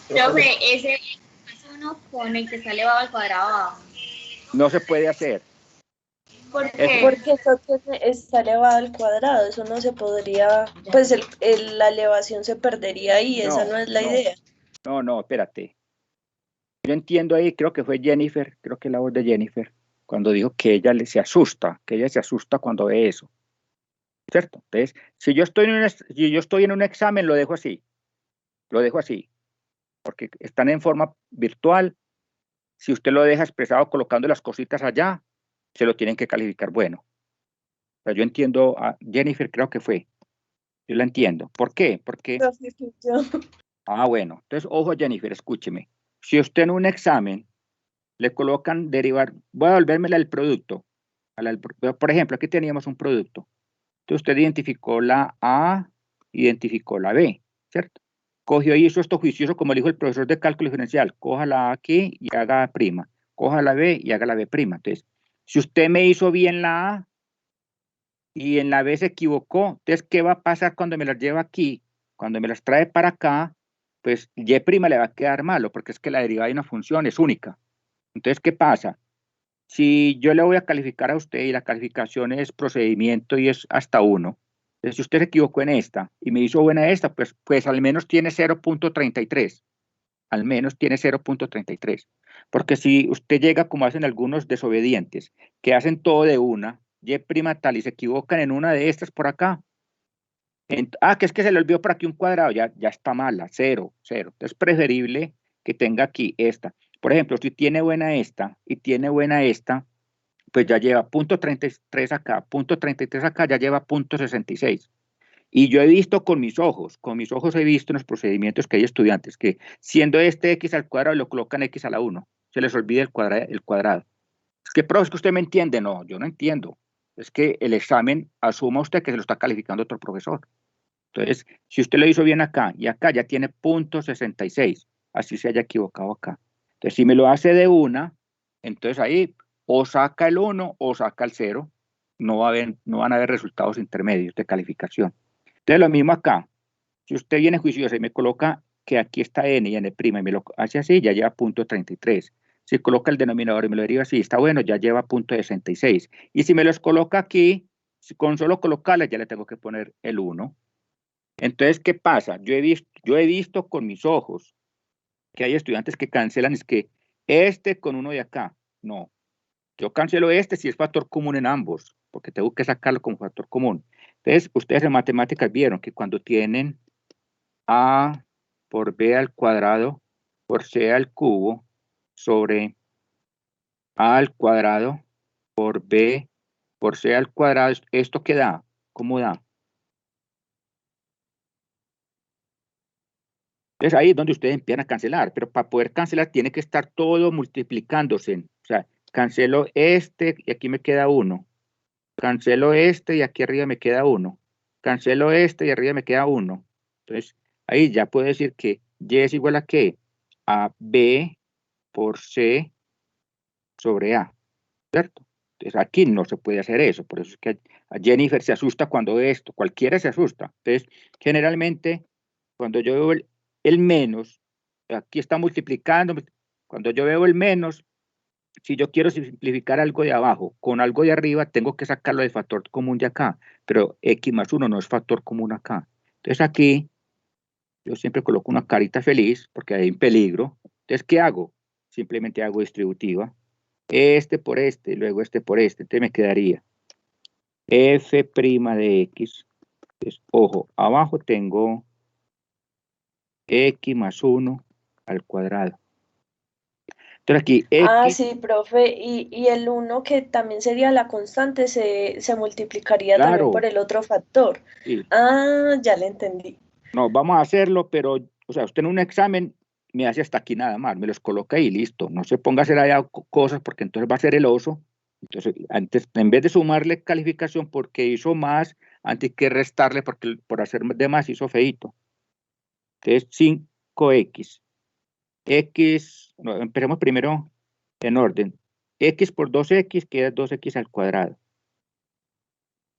Profe, ese es uno con el que está elevado al cuadrado abajo. No se puede hacer. ¿Por qué? Porque eso está elevado al cuadrado, eso no se podría, pues la elevación se perdería ahí, esa no es la idea. No, espérate. Yo entiendo ahí, creo que fue Jennifer, creo que la voz de Jennifer, cuando dijo que ella se asusta, que ella se asusta cuando ve eso. ¿Cierto? Entonces, si yo estoy en un examen, lo dejo así, porque están en forma virtual. Si usted lo deja expresado colocando las cositas allá, se lo tienen que calificar bueno. O sea, yo entiendo a Jennifer, creo que fue. Yo la entiendo. ¿Por qué? Porque, bueno, entonces, ojo Jennifer, escúcheme. Si usted en un examen le colocan derivar, voy a volvérmela al producto. Por ejemplo, aquí teníamos un producto. Entonces usted identificó la A, identificó la B, ¿cierto? Cogió y hizo esto juicioso, como le dijo el profesor de cálculo diferencial. Coja la A aquí y haga A'. Coja la B y haga la B'. Entonces, si usted me hizo bien la A y en la B se equivocó, entonces, ¿qué va a pasar cuando me las lleva aquí? Cuando me las trae para acá, pues Y' le va a quedar malo, porque es que la derivada de una función es única. Entonces, ¿qué pasa? Si yo le voy a calificar a usted y la calificación es procedimiento y es hasta 1, entonces si usted se equivocó en esta y me hizo buena esta, pues al menos tiene 0.33, al menos tiene 0.33, porque si usted llega como hacen algunos desobedientes, que hacen todo de una, y' tal, y se equivocan en una de estas por acá, que es que se le olvidó por aquí un cuadrado, ya está mala, 0. Entonces es preferible que tenga aquí esta. Por ejemplo, si tiene buena esta y tiene buena esta, pues ya lleva .33 acá, .33 acá, ya lleva .66. Y yo he visto con mis ojos he visto en los procedimientos que hay estudiantes que siendo este x al cuadrado lo colocan x a la 1, se les olvida el cuadrado. Es que, profe, es que usted me entiende. No, yo no entiendo. Es que el examen asuma usted que se lo está calificando otro profesor. Entonces, si usted lo hizo bien acá y acá ya tiene .66, así se haya equivocado acá. Entonces, si me lo hace de una, entonces ahí o saca el 1 o saca el 0. No van a haber resultados intermedios de calificación. Entonces, lo mismo acá. Si usted viene juicioso y me coloca que aquí está n y n' y me lo hace así, ya lleva .33. Si coloca el denominador y me lo deriva así, está bueno, ya lleva .66. Y si me los coloca aquí, con solo colocarle ya le tengo que poner el 1. Entonces, ¿qué pasa? Yo he visto con mis ojos que hay estudiantes que cancelan, es que este con uno de acá. No, yo cancelo este si es factor común en ambos, porque tengo que sacarlo como factor común. Entonces, ustedes en matemáticas vieron que cuando tienen A por B al cuadrado por C al cubo sobre A al cuadrado por B por C al cuadrado, ¿esto qué da? ¿Cómo da? Entonces ahí es donde ustedes empiezan a cancelar, pero para poder cancelar tiene que estar todo multiplicándose. O sea, cancelo este y aquí me queda 1. Cancelo este y aquí arriba me queda 1. Cancelo este y arriba me queda 1. Entonces ahí ya puedo decir que Y es igual a ¿qué? A B por C sobre A, ¿cierto? Entonces aquí no se puede hacer eso, por eso es que a Jennifer se asusta cuando ve esto, cualquiera se asusta. Entonces, generalmente, cuando yo veo el menos, aquí está multiplicando, Cuando yo veo el menos, si yo quiero simplificar algo de abajo con algo de arriba, tengo que sacarlo del factor común de acá, pero x más 1 no es factor común acá. Entonces aquí yo siempre coloco una carita feliz porque hay un peligro. Entonces, ¿qué hago? Simplemente hago distributiva. Este por este, luego este por este. Entonces me quedaría f' de x. Entonces, ojo, abajo tengo x más 1 al cuadrado. Entonces aquí Ah, x, sí, profe, y el 1 que también sería la constante se multiplicaría también por claro, el otro factor. sí. Ah, ya le entendí. No, vamos a hacerlo, pero, o sea, usted en un examen me hace hasta aquí nada más, me los coloca ahí, listo. No se ponga a hacer allá cosas porque entonces va a ser el oso. Entonces, antes, en vez de sumarle calificación porque hizo más, antes que restarle porque por hacer de más hizo feíto. Entonces, 5x. No, empecemos primero en orden. X por 2x queda 2x al cuadrado.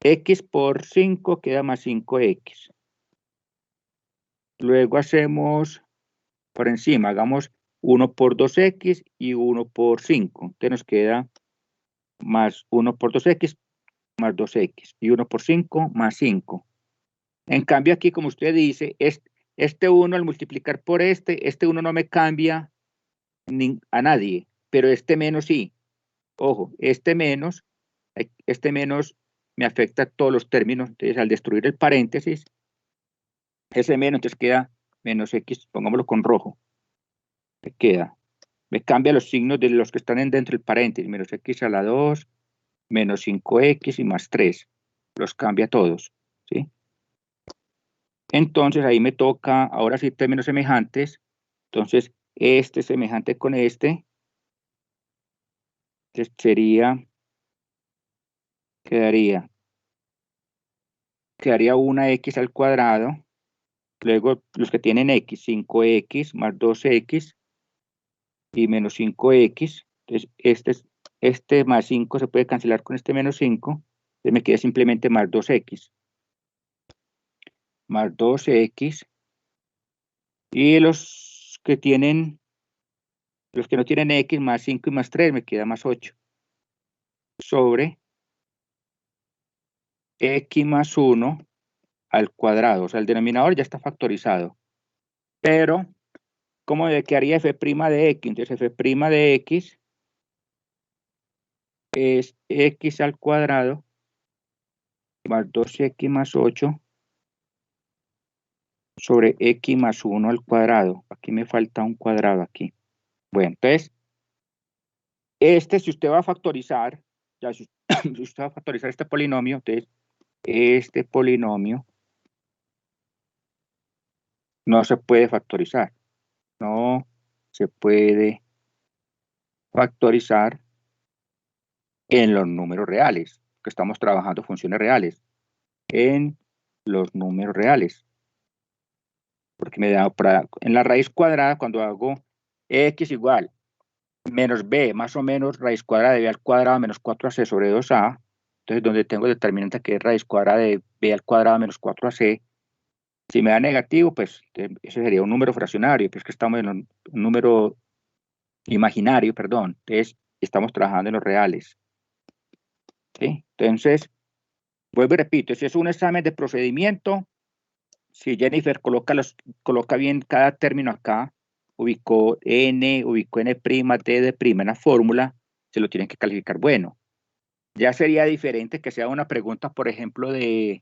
X por 5 queda más 5x. Luego hacemos por encima, hagamos 1 por 2x y 1 por 5. Entonces nos queda más 1 por 2x más 2x y 1 por 5 más 5. En cambio aquí, como usted dice, este 1 al multiplicar por este 1 no me cambia a nadie, pero este menos sí. Ojo, este menos me afecta a todos los términos. Entonces al destruir el paréntesis, ese menos, entonces queda menos x, pongámoslo con rojo. Queda. Me cambia los signos de los que están dentro del paréntesis, menos x a la 2, menos 5x y más 3. Los cambia todos, ¿sí? Entonces ahí me toca, ahora sí, términos semejantes. Entonces, este semejante con este, entonces quedaría una x al cuadrado. Luego los que tienen x, 5x más 2x y menos 5x. Entonces, este más 5 se puede cancelar con este menos 5. Entonces me queda simplemente más 2x. Más 2x. Y los que no tienen x, más 5 y más 3, me queda más 8. Sobre x más 1 al cuadrado. O sea, el denominador ya está factorizado. Pero, ¿cómo quedaría f' de x? Entonces, f' de x es x al cuadrado más 2x más 8 sobre x más 1 al cuadrado. Aquí me falta un cuadrado aquí. Bueno, entonces, si usted va a factorizar, ya si usted va a factorizar este polinomio, entonces, este polinomio no se puede factorizar. No se puede factorizar en los números reales, que estamos trabajando funciones reales, en los números reales. Porque me da en la raíz cuadrada, cuando hago x igual menos b más o menos raíz cuadrada de b al cuadrado menos 4ac sobre 2a, entonces donde tengo determinante que es raíz cuadrada de b al cuadrado menos 4ac, si me da negativo, pues ese sería un número fraccionario, pues que estamos en un número imaginario, perdón, entonces estamos trabajando en los reales. ¿Sí? Entonces, vuelvo y repito, si es un examen de procedimiento, si Jennifer coloca bien cada término acá, ubicó n, ubicó n', t de prima en la fórmula, se lo tienen que calificar bueno. Ya sería diferente que sea una pregunta, por ejemplo, de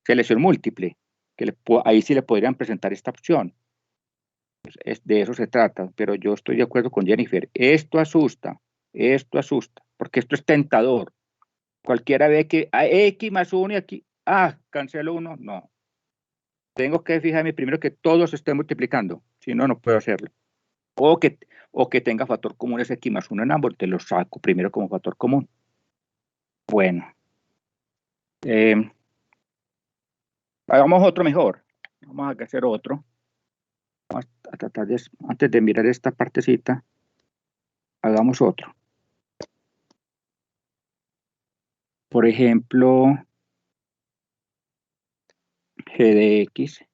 selección múltiple, que ahí sí le podrían presentar esta opción. De eso se trata, pero yo estoy de acuerdo con Jennifer. Esto asusta, porque esto es tentador. Cualquiera ve que x más 1 y aquí, cancelo 1, no. Tengo que fijarme primero que todos estén multiplicando, si no, no puedo hacerlo. O que tenga factor común ese x más 1 en ambos, te lo saco primero como factor común. Bueno. Hagamos otro mejor. Vamos a hacer otro. Vamos a tratar de, antes de mirar esta partecita, hagamos otro. Por ejemplo, g de x.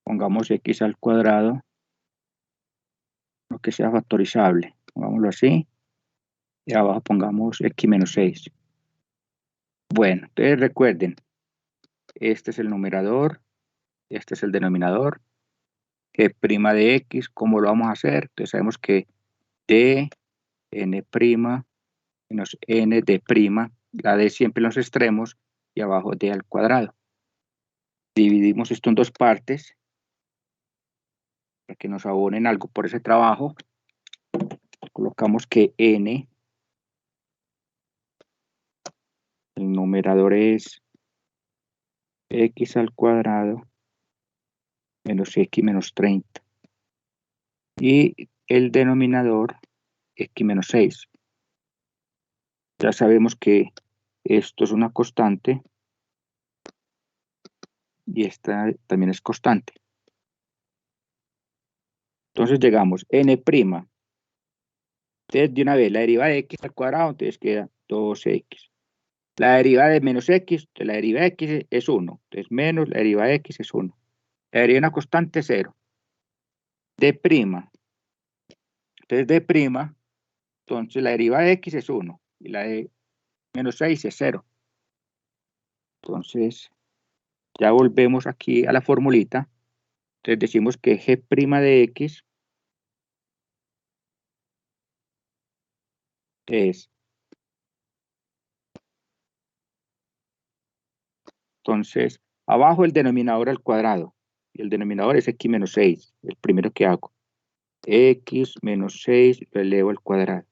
Pongamos x al cuadrado. que sea factorizable. Pongámoslo así. Y abajo pongamos x menos 6. Bueno, entonces recuerden, este es el numerador, este es el denominador. G' de x, ¿cómo lo vamos a hacer? Entonces sabemos que d n' menos n d', la d siempre en los extremos, y abajo d al cuadrado. Dividimos esto en dos partes, para que nos abonen algo por ese trabajo. Colocamos que n, el numerador es x al cuadrado menos x menos 30. Y el denominador x menos 6. Ya sabemos que esto es una constante y esta también es constante. Entonces llegamos n'. Entonces de una vez la derivada de x al cuadrado, entonces queda 2x. La derivada de menos x, entonces la derivada de x es 1. Entonces menos la derivada de x es 1. La derivada de una constante es 0. D'. Entonces D', entonces la derivada de x es 1. Y la de menos 6 es 0. Entonces ya volvemos aquí a la formulita. Entonces decimos que g' de x es, entonces, abajo el denominador al cuadrado. Y el denominador es x menos 6, el primero que hago. X menos 6 lo elevo al cuadrado.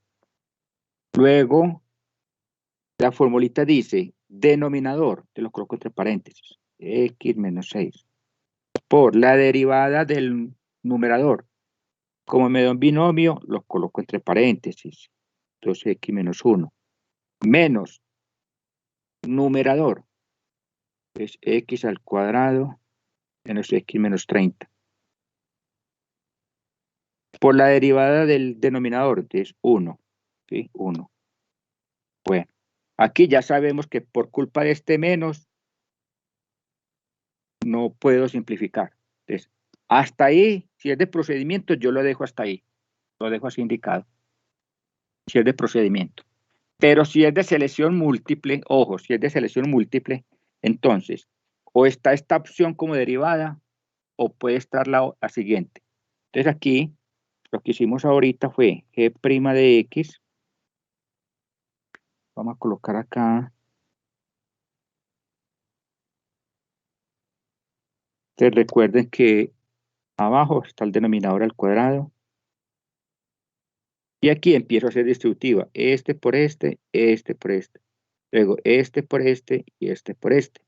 Luego, la formulita dice, denominador, te lo coloco entre paréntesis, x menos 6, por la derivada del numerador. Como me da un binomio, lo coloco entre paréntesis. Entonces, x menos 1, menos numerador, es x al cuadrado menos x menos 30. Por la derivada del denominador, que es 1. ¿Sí? 1. Bueno, aquí ya sabemos que por culpa de este menos, no puedo simplificar. Entonces, hasta ahí, si es de procedimiento, yo lo dejo hasta ahí. Lo dejo así indicado. Si es de procedimiento. Pero si es de selección múltiple, ojo, si es de selección múltiple, entonces, o está esta opción como derivada, o puede estar la siguiente. Entonces aquí, lo que hicimos ahorita fue g' de x. Vamos a colocar acá. Entonces recuerden que abajo está el denominador al cuadrado. Y aquí empiezo a hacer distributiva. Este por este, este por este. Luego este por este y este por este.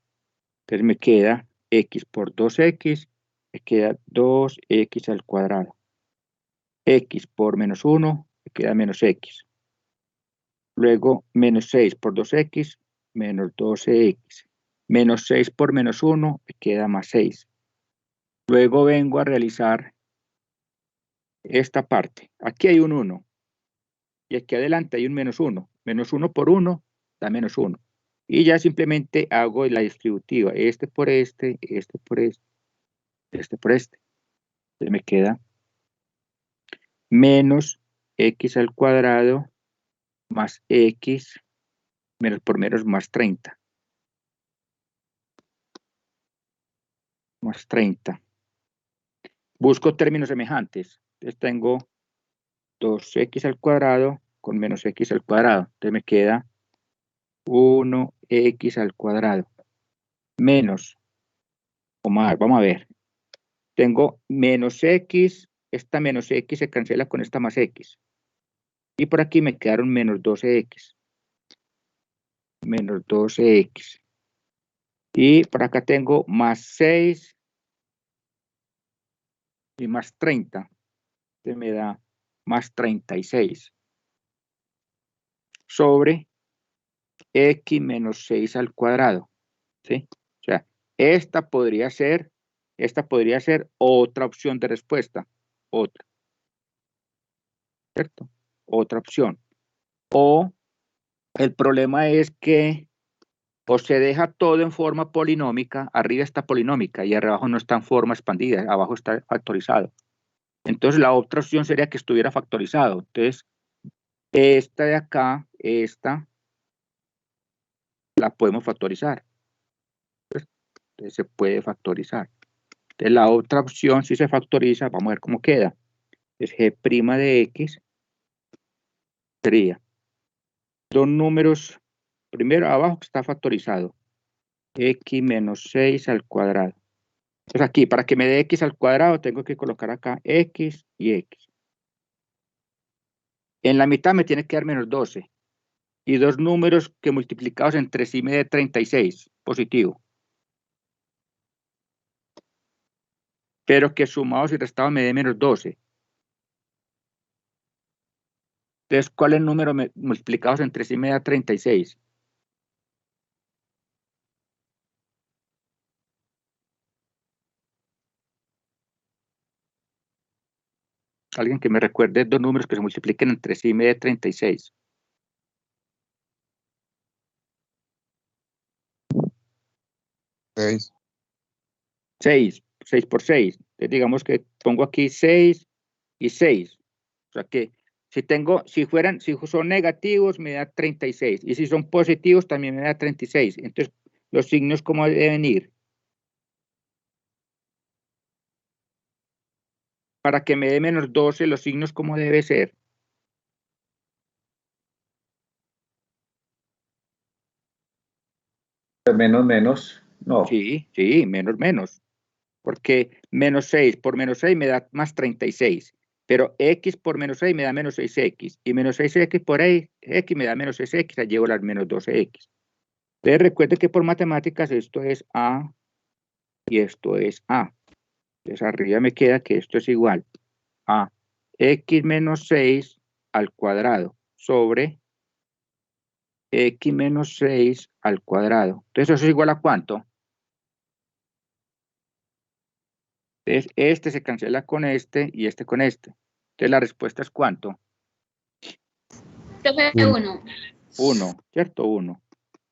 Entonces me queda x por 2x, me queda 2x al cuadrado. X por menos 1, me queda menos x. Luego menos 6 por 2x, menos 12x. Menos 6 por menos 1, me queda más 6. Luego vengo a realizar esta parte. Aquí hay un 1. Y aquí adelante hay un menos 1. Menos 1 por 1 da menos 1. Y ya simplemente hago la distributiva. Este por este, este por este, este por este. Entonces me queda menos x al cuadrado más x menos por menos más 30. Más 30. Busco términos semejantes. Entonces tengo 2x al cuadrado con menos x al cuadrado. Entonces me queda 1x al cuadrado menos, o más, vamos a ver. Tengo menos x, esta menos x se cancela con esta más x. Y por aquí me quedaron menos 12x. Menos 12x. Y por acá tengo más 6 y más 30. Entonces me da más 36. Sobre x menos 6 al cuadrado. ¿Sí? O sea, esta podría ser otra opción de respuesta. Otra. ¿Cierto? Otra opción. O el problema es que o se deja todo en forma polinómica, arriba está polinómica y abajo no está en forma expandida, abajo está factorizado. Entonces la otra opción sería que estuviera factorizado. Entonces, esta de acá, esta, la podemos factorizar. Entonces se puede factorizar. Entonces la otra opción, si se factoriza, vamos a ver cómo queda. Es g' de x sería dos números, primero abajo que está factorizado, x menos 6 al cuadrado. Entonces aquí, para que me dé x al cuadrado, tengo que colocar acá x y x. En la mitad me tiene que dar menos 12. Y dos números que multiplicados entre sí me dé 36, positivo. Pero que sumados y restados me dé menos 12. Entonces, ¿cuál es el número multiplicados entre sí me da 36? Alguien que me recuerde dos números que se multipliquen entre sí me dé 36. 6. 6 por 6. Entonces, digamos que pongo aquí 6 y 6. O sea que si son negativos me da 36. Y si son positivos también me da 36. Entonces, los signos, ¿cómo deben ir? Para que me dé menos 12, los signos, ¿cómo debe ser? Menos, menos. No. Sí, menos. Porque menos 6 por menos 6 me da más 36. Pero x por menos 6 me da menos 6x. Y menos 6x por x me da menos 6x. Ya llevo las menos 12x. Entonces recuerden que por matemáticas esto es a y esto es a. Entonces arriba me queda que esto es igual a x menos 6 al cuadrado sobre x menos 6 al cuadrado. Entonces eso es igual a ¿cuánto? Entonces este se cancela con este y este con este. Entonces la respuesta es ¿cuánto? Esto fue 1. 1, ¿cierto? 1.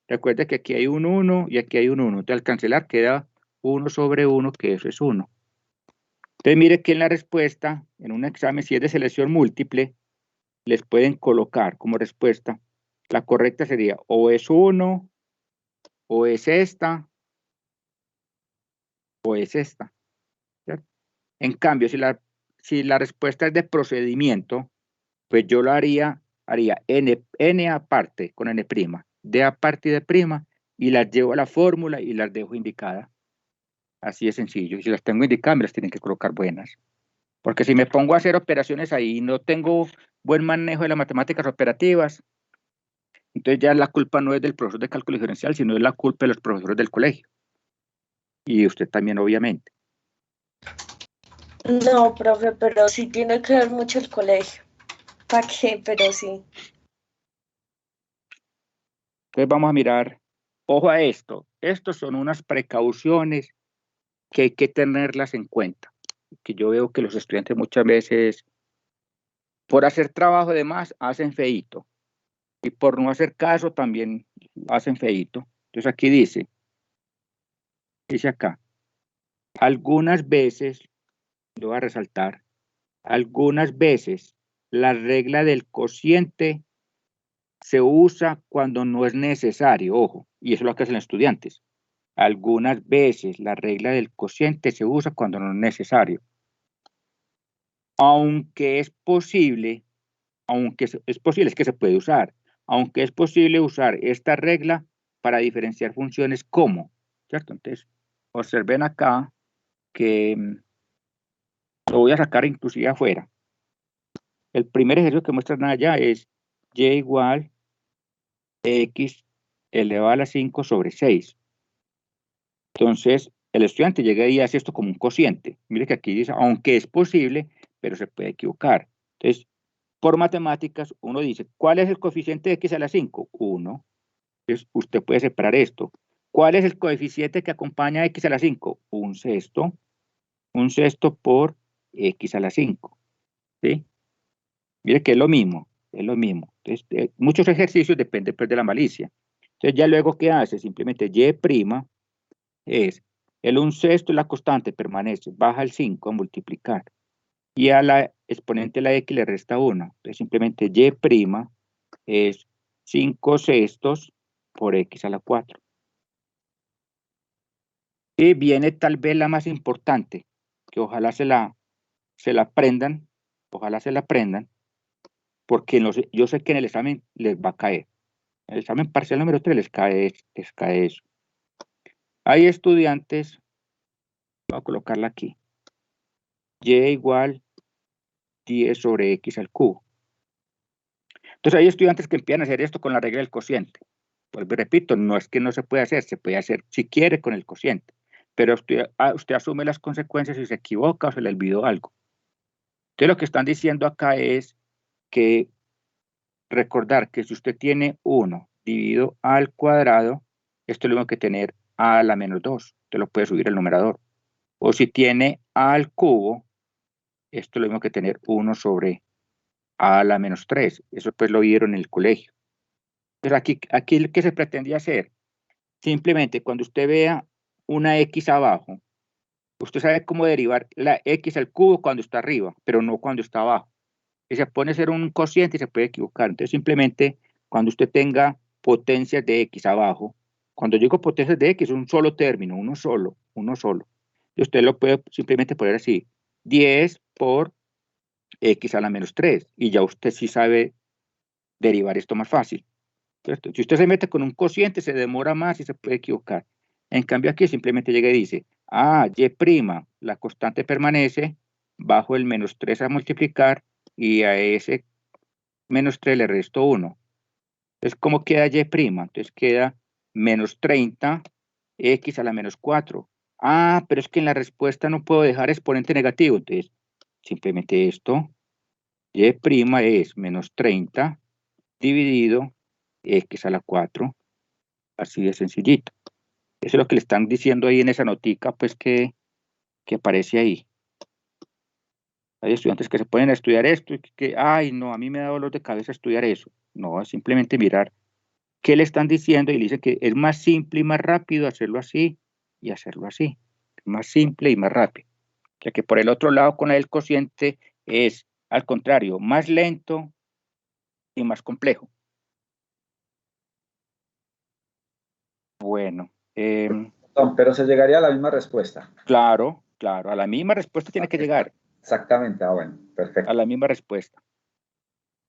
Recuerde que aquí hay un 1 y aquí hay un 1. Entonces al cancelar queda 1 sobre 1, que eso es 1. Entonces mire que en la respuesta, en un examen, si es de selección múltiple, les pueden colocar como respuesta. La correcta sería o es 1, o es esta, o es esta. ¿Cierto? En cambio, si la respuesta es de procedimiento, pues yo lo haría n aparte con n', d aparte y d', y las llevo a la fórmula y las dejo indicadas. Así de sencillo. Y si las tengo indicadas, me las tienen que colocar buenas. Porque si me pongo a hacer operaciones ahí y no tengo buen manejo de las matemáticas operativas, entonces ya la culpa no es del profesor de cálculo diferencial, sino es la culpa de los profesores del colegio. Y usted también, obviamente. No, profe, pero sí tiene que ver mucho el colegio. ¿Para qué? Pero sí. Entonces vamos a mirar, ojo a esto. Estos son unas precauciones que hay que tenerlas en cuenta. Que yo veo que los estudiantes muchas veces, por hacer trabajo de más, hacen feíto. Y por no hacer caso, también hacen feíto. Entonces aquí dice acá, algunas veces, lo voy a resaltar, algunas veces la regla del cociente se usa cuando no es necesario, ojo, y eso es lo que hacen los estudiantes. Algunas veces la regla del cociente se usa cuando no es necesario. Aunque es posible, es que se puede usar, aunque es posible usar esta regla para diferenciar funciones como, ¿cierto? Entonces, observen acá que lo voy a sacar inclusive afuera. El primer ejercicio que muestran allá es y igual x elevado a la 5 sobre 6. Entonces, el estudiante llega y hace esto como un cociente. Mire que aquí dice, aunque es posible, pero se puede equivocar. Entonces, por matemáticas, uno dice, ¿cuál es el coeficiente de x a la 5? 1. Entonces, usted puede separar esto. ¿Cuál es el coeficiente que acompaña a x a la 5? Un sexto. Un sexto por x a la 5. ¿Sí? Mire que es lo mismo, es lo mismo. Entonces, muchos ejercicios dependen pues, de la malicia. Entonces, ya luego, ¿qué hace? Simplemente y' es el un sexto, la constante permanece, baja el 5 a multiplicar. y a la exponente de la x le resta 1. Entonces simplemente y' es 5/6 por x a la 4. Y viene tal vez la más importante, que ojalá se la aprendan, porque yo sé que en el examen les va a caer. En el examen parcial número 3 les cae eso. Hay estudiantes, voy a colocarla aquí, y igual 10 sobre x al cubo. Entonces hay estudiantes que empiezan a hacer esto con la regla del cociente. Pues repito, no es que no se puede hacer, se puede hacer si quiere con el cociente, pero usted asume las consecuencias si se equivoca o se le olvidó algo. Entonces lo que están diciendo acá es que recordar que si usted tiene 1 dividido al cuadrado, esto es lo mismo que tener a a la menos 2, usted lo puede subir al numerador. O si tiene a al cubo, esto es lo mismo que tener 1 sobre a a la menos 3. Eso pues lo vieron en el colegio. Pero aquí ¿qué se pretendía hacer? Simplemente cuando usted vea una x abajo, usted sabe cómo derivar la x al cubo cuando está arriba, pero no cuando está abajo. Y se pone a hacer un cociente y se puede equivocar. Entonces simplemente cuando usted tenga potencias de x abajo, cuando digo potencias de x, un solo término, uno solo. Y usted lo puede simplemente poner así, 10 por x a la menos 3, y ya usted sí sabe derivar esto más fácil, ¿cierto? Si usted se mete con un cociente, se demora más y se puede equivocar. En cambio aquí simplemente llega y dice, y', la constante permanece, bajo el menos 3 a multiplicar, y a ese menos 3 le resto 1. Entonces, ¿cómo queda y'? Entonces queda menos 30, x a la menos 4. Pero es que en la respuesta no puedo dejar exponente negativo. Entonces, simplemente esto, y' es menos 30 dividido x a la 4. Así de sencillito. Eso es lo que le están diciendo ahí en esa notica, pues que aparece ahí. Hay estudiantes que se ponen a estudiar esto y ay, no, a mí me da dolor de cabeza estudiar eso. No, es simplemente mirar qué le están diciendo y le dice que es más simple y más rápido hacerlo así y hacerlo así. Más simple y más rápido. Ya que por el otro lado con el cociente es, al contrario, más lento y más complejo. Bueno. Pero se llegaría a la misma respuesta. Claro, a la misma respuesta tiene que llegar. Exactamente, bueno, perfecto. A la misma respuesta.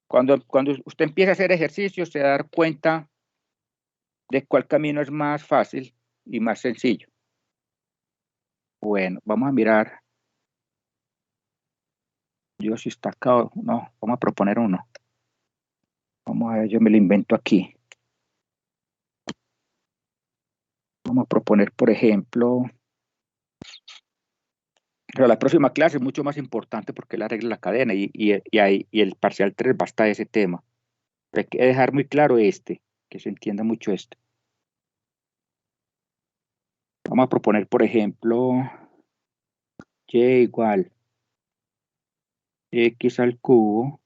Cuando usted empieza a hacer ejercicios, se va a dar cuenta de cuál camino es más fácil y más sencillo. Bueno, vamos a mirar. Yo si está acá, no, vamos a proponer uno. Vamos a ver, yo me lo invento aquí. Vamos a proponer, por ejemplo, pero la próxima clase es mucho más importante porque la regla de la cadena y el parcial 3 basta de ese tema. Pero hay que dejar muy claro que se entienda mucho esto. Vamos a proponer, por ejemplo, y igual x al cubo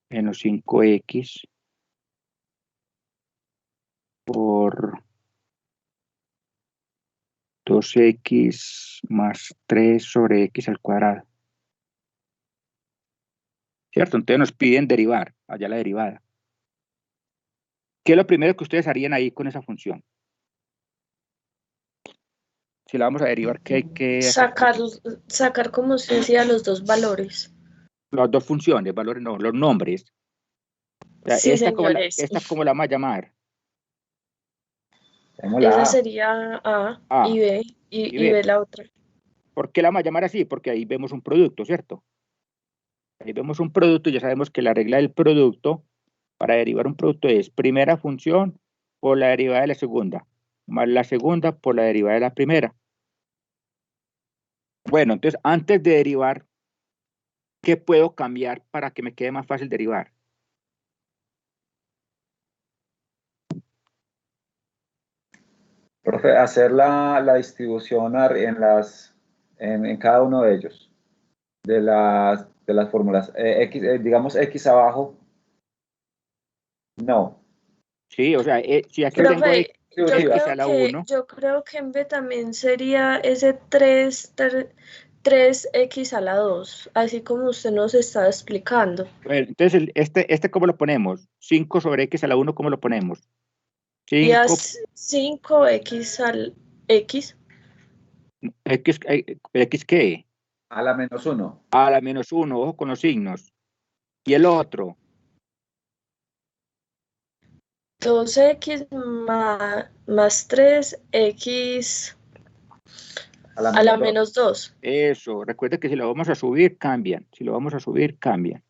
menos 5x por 2x más 3 sobre x al cuadrado. ¿Cierto? Entonces nos piden derivar, allá la derivada. ¿Qué es lo primero que ustedes harían ahí con esa función? Si la vamos a derivar, ¿qué hay que hacer? Sacar, como se decía, los dos valores. Las dos funciones, valores no, los nombres. O sea, Sí, esta señores. como la vamos a llamar. Esa sería A y B, y B la otra. ¿Por qué la vamos a llamar así? Porque ahí vemos un producto, ¿cierto? Ahí vemos un producto y ya sabemos que la regla del producto, para derivar un producto es primera función por la derivada de la segunda, más la segunda por la derivada de la primera. Bueno, entonces antes de derivar, ¿qué puedo cambiar para que me quede más fácil derivar? Profe, hacer la distribución en cada uno de ellos, de las fórmulas. Digamos X abajo, no. Sí, o sea, si aquí Profe, tengo X a la 1. yo creo que en B también sería ese 3 3x a la 2, así como usted nos estaba explicando. Bueno, entonces, este ¿cómo lo ponemos? 5 sobre x a la 1, ¿cómo lo ponemos? Y a 5, 5x al x. ¿X qué? A la menos 1. A la menos 1, ojo con los signos. Y el otro, 2x más 3x a la menos 2. eso, recuerda que si lo vamos a subir, cambian. Si lo vamos a subir, cambian.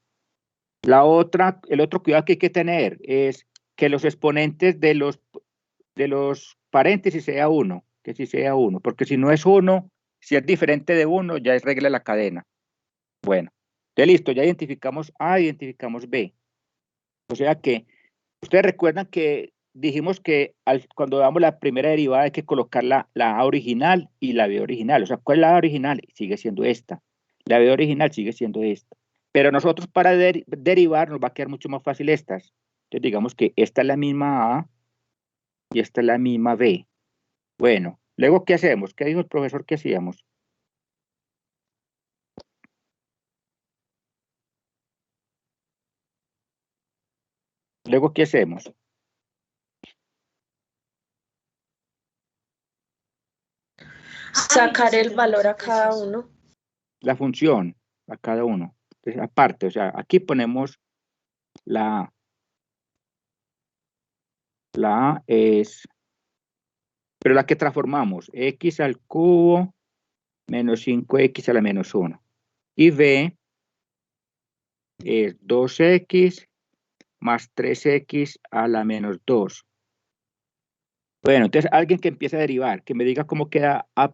La otra, el otro cuidado que hay que tener es que los exponentes de los paréntesis sea 1, que si sea 1, porque si no es 1, si es diferente de 1, ya es regla de la cadena. Bueno, ya listo, ya identificamos A, identificamos B. O sea que, ustedes recuerdan que dijimos que cuando damos la primera derivada hay que colocar la A original y la B original. O sea, ¿cuál es la A original? Sigue siendo esta. La B original sigue siendo esta. Pero nosotros para derivar nos va a quedar mucho más fácil estas. Entonces digamos que esta es la misma A y esta es la misma B. Bueno, luego, ¿qué hacemos? ¿Qué dijo el profesor que hacíamos? Luego, ¿qué hacemos? Sacar el valor a cada uno. La función a cada uno. Entonces, aparte, o sea, aquí ponemos la A. La A es, pero la que transformamos, x al cubo menos 5x a la menos 1. Y B es 2x más 3x a la menos 2. Bueno, entonces alguien que empiece a derivar, que me diga cómo queda A'.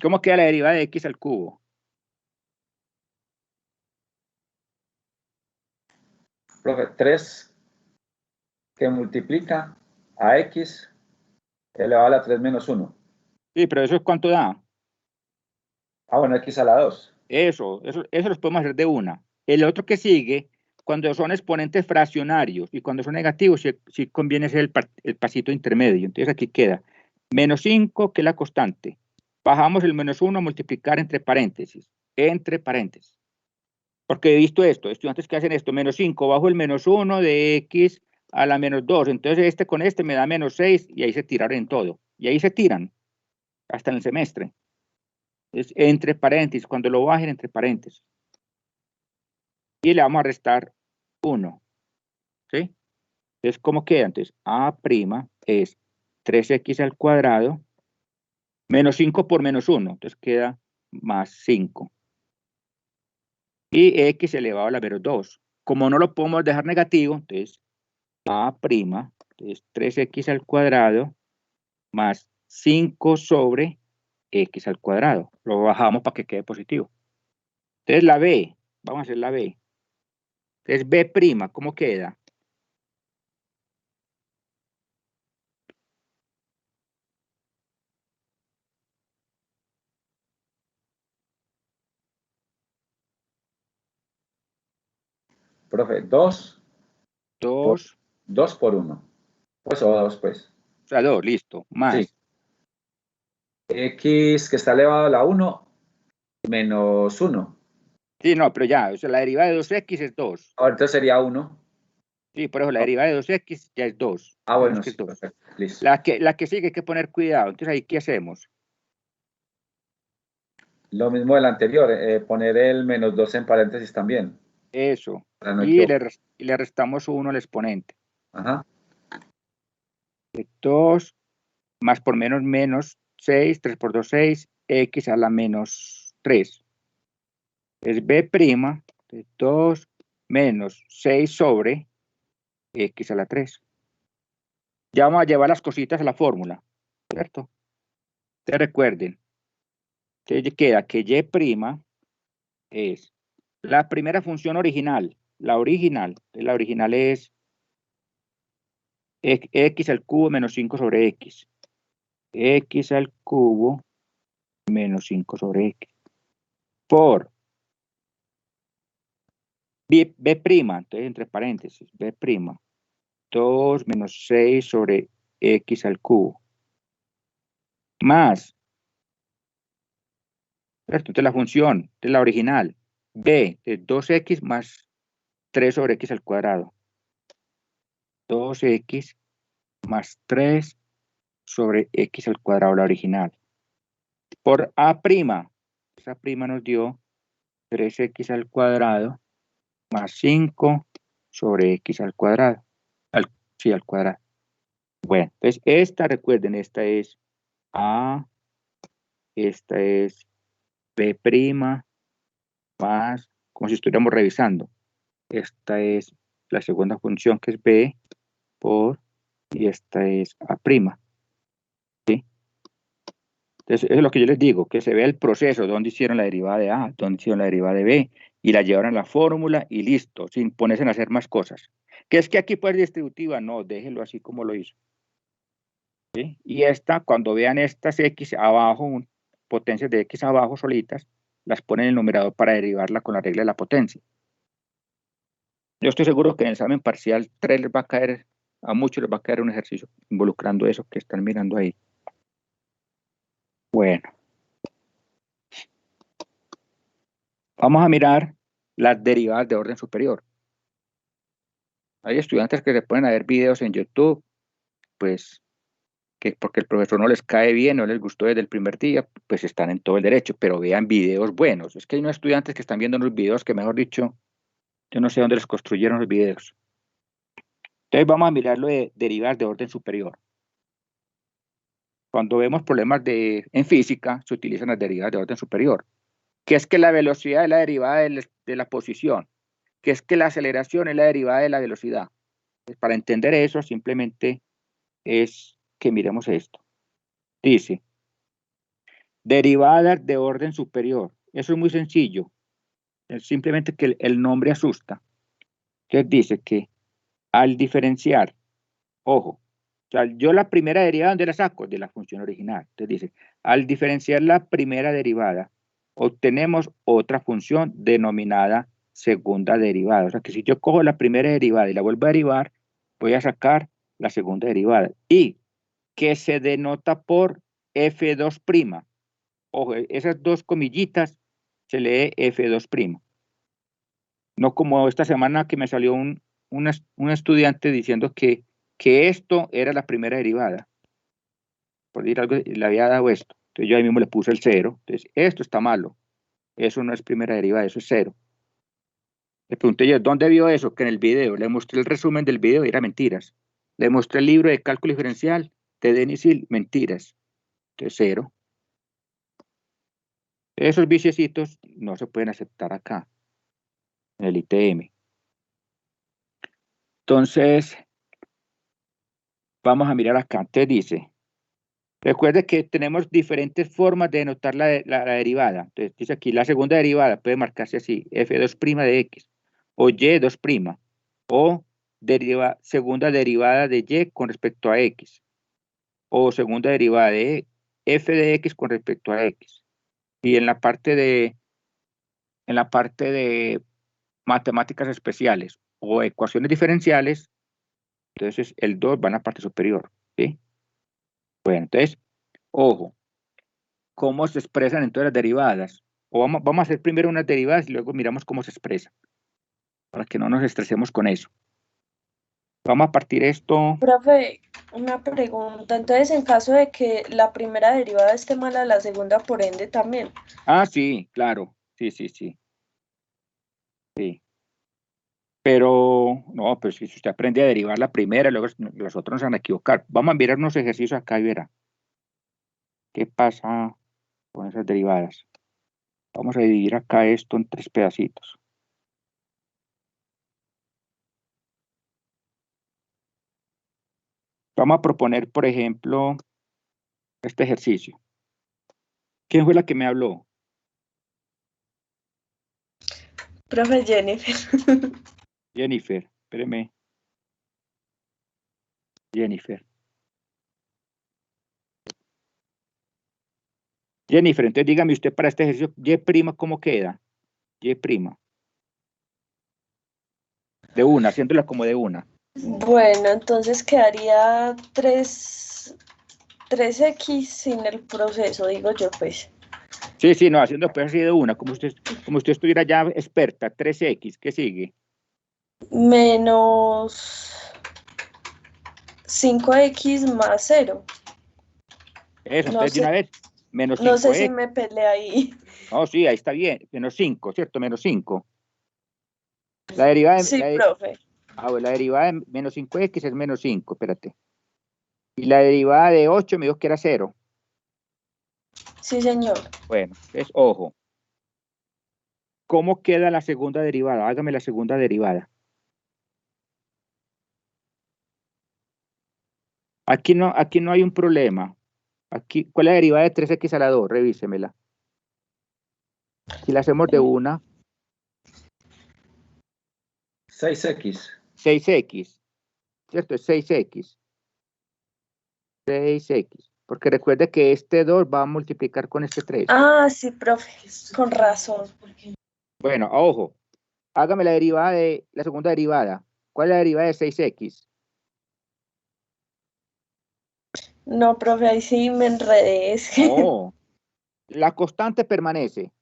¿Cómo queda la derivada de x al cubo? Profe, 3 que multiplica a x elevado a la 3 menos 1. Sí, pero ¿eso es cuánto da? Ah, bueno, x a la 2. Eso los podemos hacer de una. El otro que sigue, cuando son exponentes fraccionarios y cuando son negativos, sí conviene hacer el pasito intermedio. Entonces aquí queda menos 5, que es la constante. Bajamos el menos 1 a multiplicar entre paréntesis. Entre paréntesis. Porque he visto esto, estudiantes que hacen esto, menos 5 bajo el menos 1 de x a la menos 2. Entonces este con este me da menos 6 y ahí se tiraron en todo. Y ahí se tiran hasta en el semestre. Es entre paréntesis, cuando lo bajen entre paréntesis. Y le vamos a restar 1. ¿Sí? Entonces, ¿cómo queda? Entonces, A' es 3x al cuadrado menos 5 por menos 1. Entonces queda más 5. Y x elevado a la menos 2. Como no lo podemos dejar negativo, entonces A', entonces 3x al cuadrado más 5 sobre x al cuadrado. Lo bajamos para que quede positivo. Entonces la B, vamos a hacer la B. Entonces B', ¿cómo queda? Profe, 2 2, por 1. Pues o 2, pues. o sea, 2, listo, más. Sí. X que está elevado a la 1 menos 1. Sí, no, pero ya, o sea, la derivada de 2x es 2. Ahorita sería 1. Sí, por eso la derivada de 2x ya es 2. Ah, bueno, Que es sí, 2. perfecto. Listo. La que sigue hay que poner cuidado. Entonces, ahí, ¿qué hacemos? Lo mismo del anterior, poner el menos 2 en paréntesis también. Eso. Para no Y equivocar. le restamos 1 al exponente. Ajá. 2 más por menos menos 6, 3 por 2, 6, x a la menos 3. Es b', de 2 menos 6 sobre x a la 3. Ya vamos a llevar las cositas a la fórmula, ¿cierto? Te recuerden. Entonces queda que y' es la primera función original. La original es x al cubo menos 5 sobre x. X al cubo menos 5 sobre x. Por B', entonces entre paréntesis, B', 2 menos 6 sobre X al cubo, más, ¿cierto? Entonces la función de la original, B de 2X más 3 sobre X al cuadrado, 2X más 3 sobre X al cuadrado, la original, por A', esa prima nos dio 3X al cuadrado más 5 sobre X al cuadrado, sí, al cuadrado. Bueno, entonces esta, recuerden, esta es A, esta es B' más, como si estuviéramos revisando, esta es la segunda función que es B por, y esta es A', ¿sí? Entonces, eso es lo que yo les digo, que se vea el proceso, dónde hicieron la derivada de A, dónde hicieron la derivada de B, y la llevaron a la fórmula y listo, sin ponerse a hacer más cosas. ¿Que es que aquí puede ser distributiva? No, déjelo así como lo hizo. ¿Sí? Y esta, cuando vean estas X abajo, potencias de X abajo solitas, las ponen en el numerador para derivarla con la regla de la potencia. Yo estoy seguro que en el examen parcial 3 les va a caer, a muchos les va a caer un ejercicio involucrando eso que están mirando ahí. Bueno. Vamos a mirar las derivadas de orden superior. Hay estudiantes que se ponen a ver videos en YouTube, pues, que porque el profesor no les cae bien, no les gustó desde el primer día, pues están en todo el derecho, pero vean videos buenos. Es que hay unos estudiantes que están viendo unos videos que, mejor dicho, yo no sé dónde les construyeron los videos. Entonces vamos a mirar lo de derivadas de orden superior. Cuando vemos problemas en física, se utilizan las derivadas de orden superior, que es que la velocidad es la derivada de la posición, que es que la aceleración es la derivada de la velocidad. Pues para entender eso, simplemente es que miremos esto. Dice, derivadas de orden superior. Eso es muy sencillo. Es simplemente que el nombre asusta. Entonces dice que al diferenciar, ojo, o sea, yo la primera derivada, ¿dónde la saco? De la función original. Entonces dice, al diferenciar la primera derivada, obtenemos otra función denominada segunda derivada. O sea que si yo cojo la primera derivada y la vuelvo a derivar, voy a sacar la segunda derivada. Y que se denota por F2'. Ojo, esas dos comillitas se lee F2'. No como esta semana que me salió un estudiante diciendo que esto era la primera derivada. Por decir algo, le había dado esto. Entonces yo ahí mismo le puse el 0. Entonces, esto está malo. Eso no es primera derivada, eso es 0. Le pregunté yo, ¿dónde vio eso? Que en el video. Le mostré el resumen del video y era mentiras. Le mostré el libro de cálculo diferencial de Denis Hill, mentiras. Entonces, 0. Esos viciecitos no se pueden aceptar acá, en el ITM. Entonces, vamos a mirar acá. Entonces dice, recuerde que tenemos diferentes formas de denotar la derivada. Entonces dice aquí, la segunda derivada puede marcarse así, F2' de X, o Y2', o segunda derivada de Y con respecto a X, o segunda derivada de F de X con respecto a X. Y en la parte de matemáticas especiales o ecuaciones diferenciales, entonces el 2 va en la parte superior, ¿sí? Bueno, entonces, ojo, ¿cómo se expresan entonces las derivadas? O vamos a hacer primero unas derivadas y luego miramos cómo se expresan, para que no nos estresemos con eso. Vamos a partir esto. Profe, una pregunta. Entonces, en caso de que la primera derivada esté mala, la segunda por ende también. Ah, sí, claro. Sí. Sí. Pero, no, pues si usted aprende a derivar la primera, luego los otros no se van a equivocar. Vamos a mirar unos ejercicios acá y verá. ¿Qué pasa con esas derivadas? Vamos a dividir acá esto en 3 pedacitos. Vamos a proponer, por ejemplo, este ejercicio. ¿Quién fue la que me habló? Profe Jennifer. Jennifer, espéreme. Jennifer, entonces dígame usted para este ejercicio, Y', ¿cómo queda? Y'. De una, haciéndola como de una. Bueno, entonces quedaría 3x sin el proceso, digo yo, pues. Sí, no, haciendo pues así de una, como usted estuviera ya experta, 3x, ¿qué sigue? Menos 5x más 0. Eso, No entonces de una sé, vez, menos no sé si 5x. me peleé ahí. No, sí, ahí está bien, menos 5, ¿cierto? Menos 5. La derivada Sí, profe. bueno, la derivada de menos 5x es menos 5, espérate. Y la derivada de 8 me dijo que era 0. Sí, señor. Bueno, entonces, ojo. ¿Cómo queda la segunda derivada? Hágame la segunda derivada. Aquí no hay un problema. Aquí, ¿cuál es la derivada de 3x a la 2? Revísemela. Si la hacemos de una, 6x. 6x. ¿Cierto? Es 6x. 6x. Porque recuerde que este 2 va a multiplicar con este 3. Ah, sí, profe. Con razón. Bueno, ojo. Hágame la derivada de la segunda derivada. ¿Cuál es la derivada de 6x? No, profe, ahí sí me enredé. No. La constante permanece,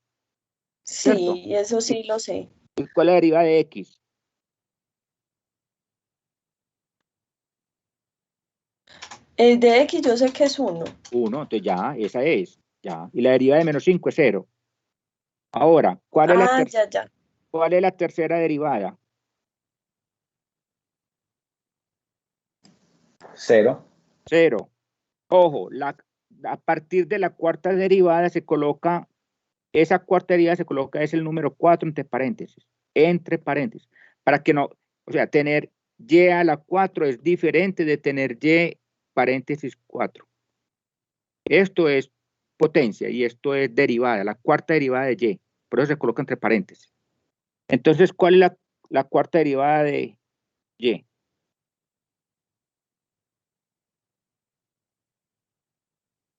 ¿cierto? Sí, eso sí lo sé. ¿Y cuál es la derivada de x? El de x yo sé que es 1. 1, entonces ya, esa es. Ya. Y la derivada de menos 5 es 0. Ahora, ¿cuál es Ah, ya. ¿cuál es la tercera derivada? 0. 0. Ojo, a partir de la cuarta derivada se coloca, esa cuarta derivada se coloca, es el número 4 entre paréntesis, para que no, o sea, tener y a la 4 es diferente de tener y paréntesis 4. Esto es potencia y esto es derivada, la cuarta derivada de y, por eso se coloca entre paréntesis. Entonces, ¿cuál es la cuarta derivada de y?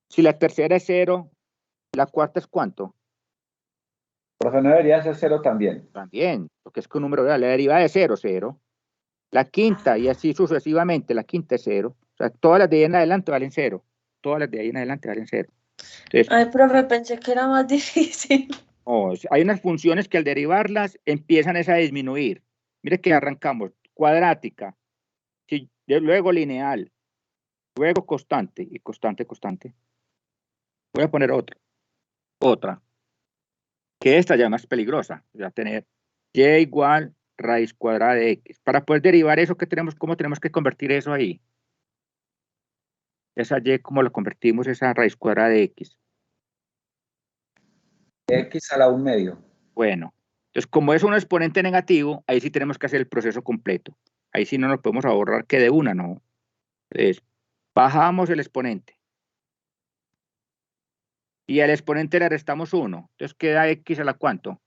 Si la tercera es 0, ¿la cuarta es cuánto? Profe, no debería ser 0 también. También, porque es que un número real, la derivada de 0, 0. La quinta y así sucesivamente, la quinta es 0. O sea, todas las de ahí en adelante valen 0. Todas las de ahí en adelante valen 0. Entonces, Ay, profe, pensé que era más difícil. hay unas funciones que al derivarlas empiezan a disminuir. Mire que arrancamos cuadrática, luego lineal, luego constante y constante. Voy a poner otra, que esta ya es más peligrosa. Voy a tener y igual raíz cuadrada de x. Para poder derivar eso, ¿cómo tenemos que convertir eso ahí? Esa y, ¿cómo lo convertimos? Esa raíz cuadrada de x. X a la 1 medio. Bueno, entonces como es un exponente negativo, ahí sí tenemos que hacer el proceso completo. Ahí sí no nos podemos ahorrar que de una, no. Entonces, bajamos el exponente. Y al exponente le restamos 1. Entonces queda x a la ¿cuánto?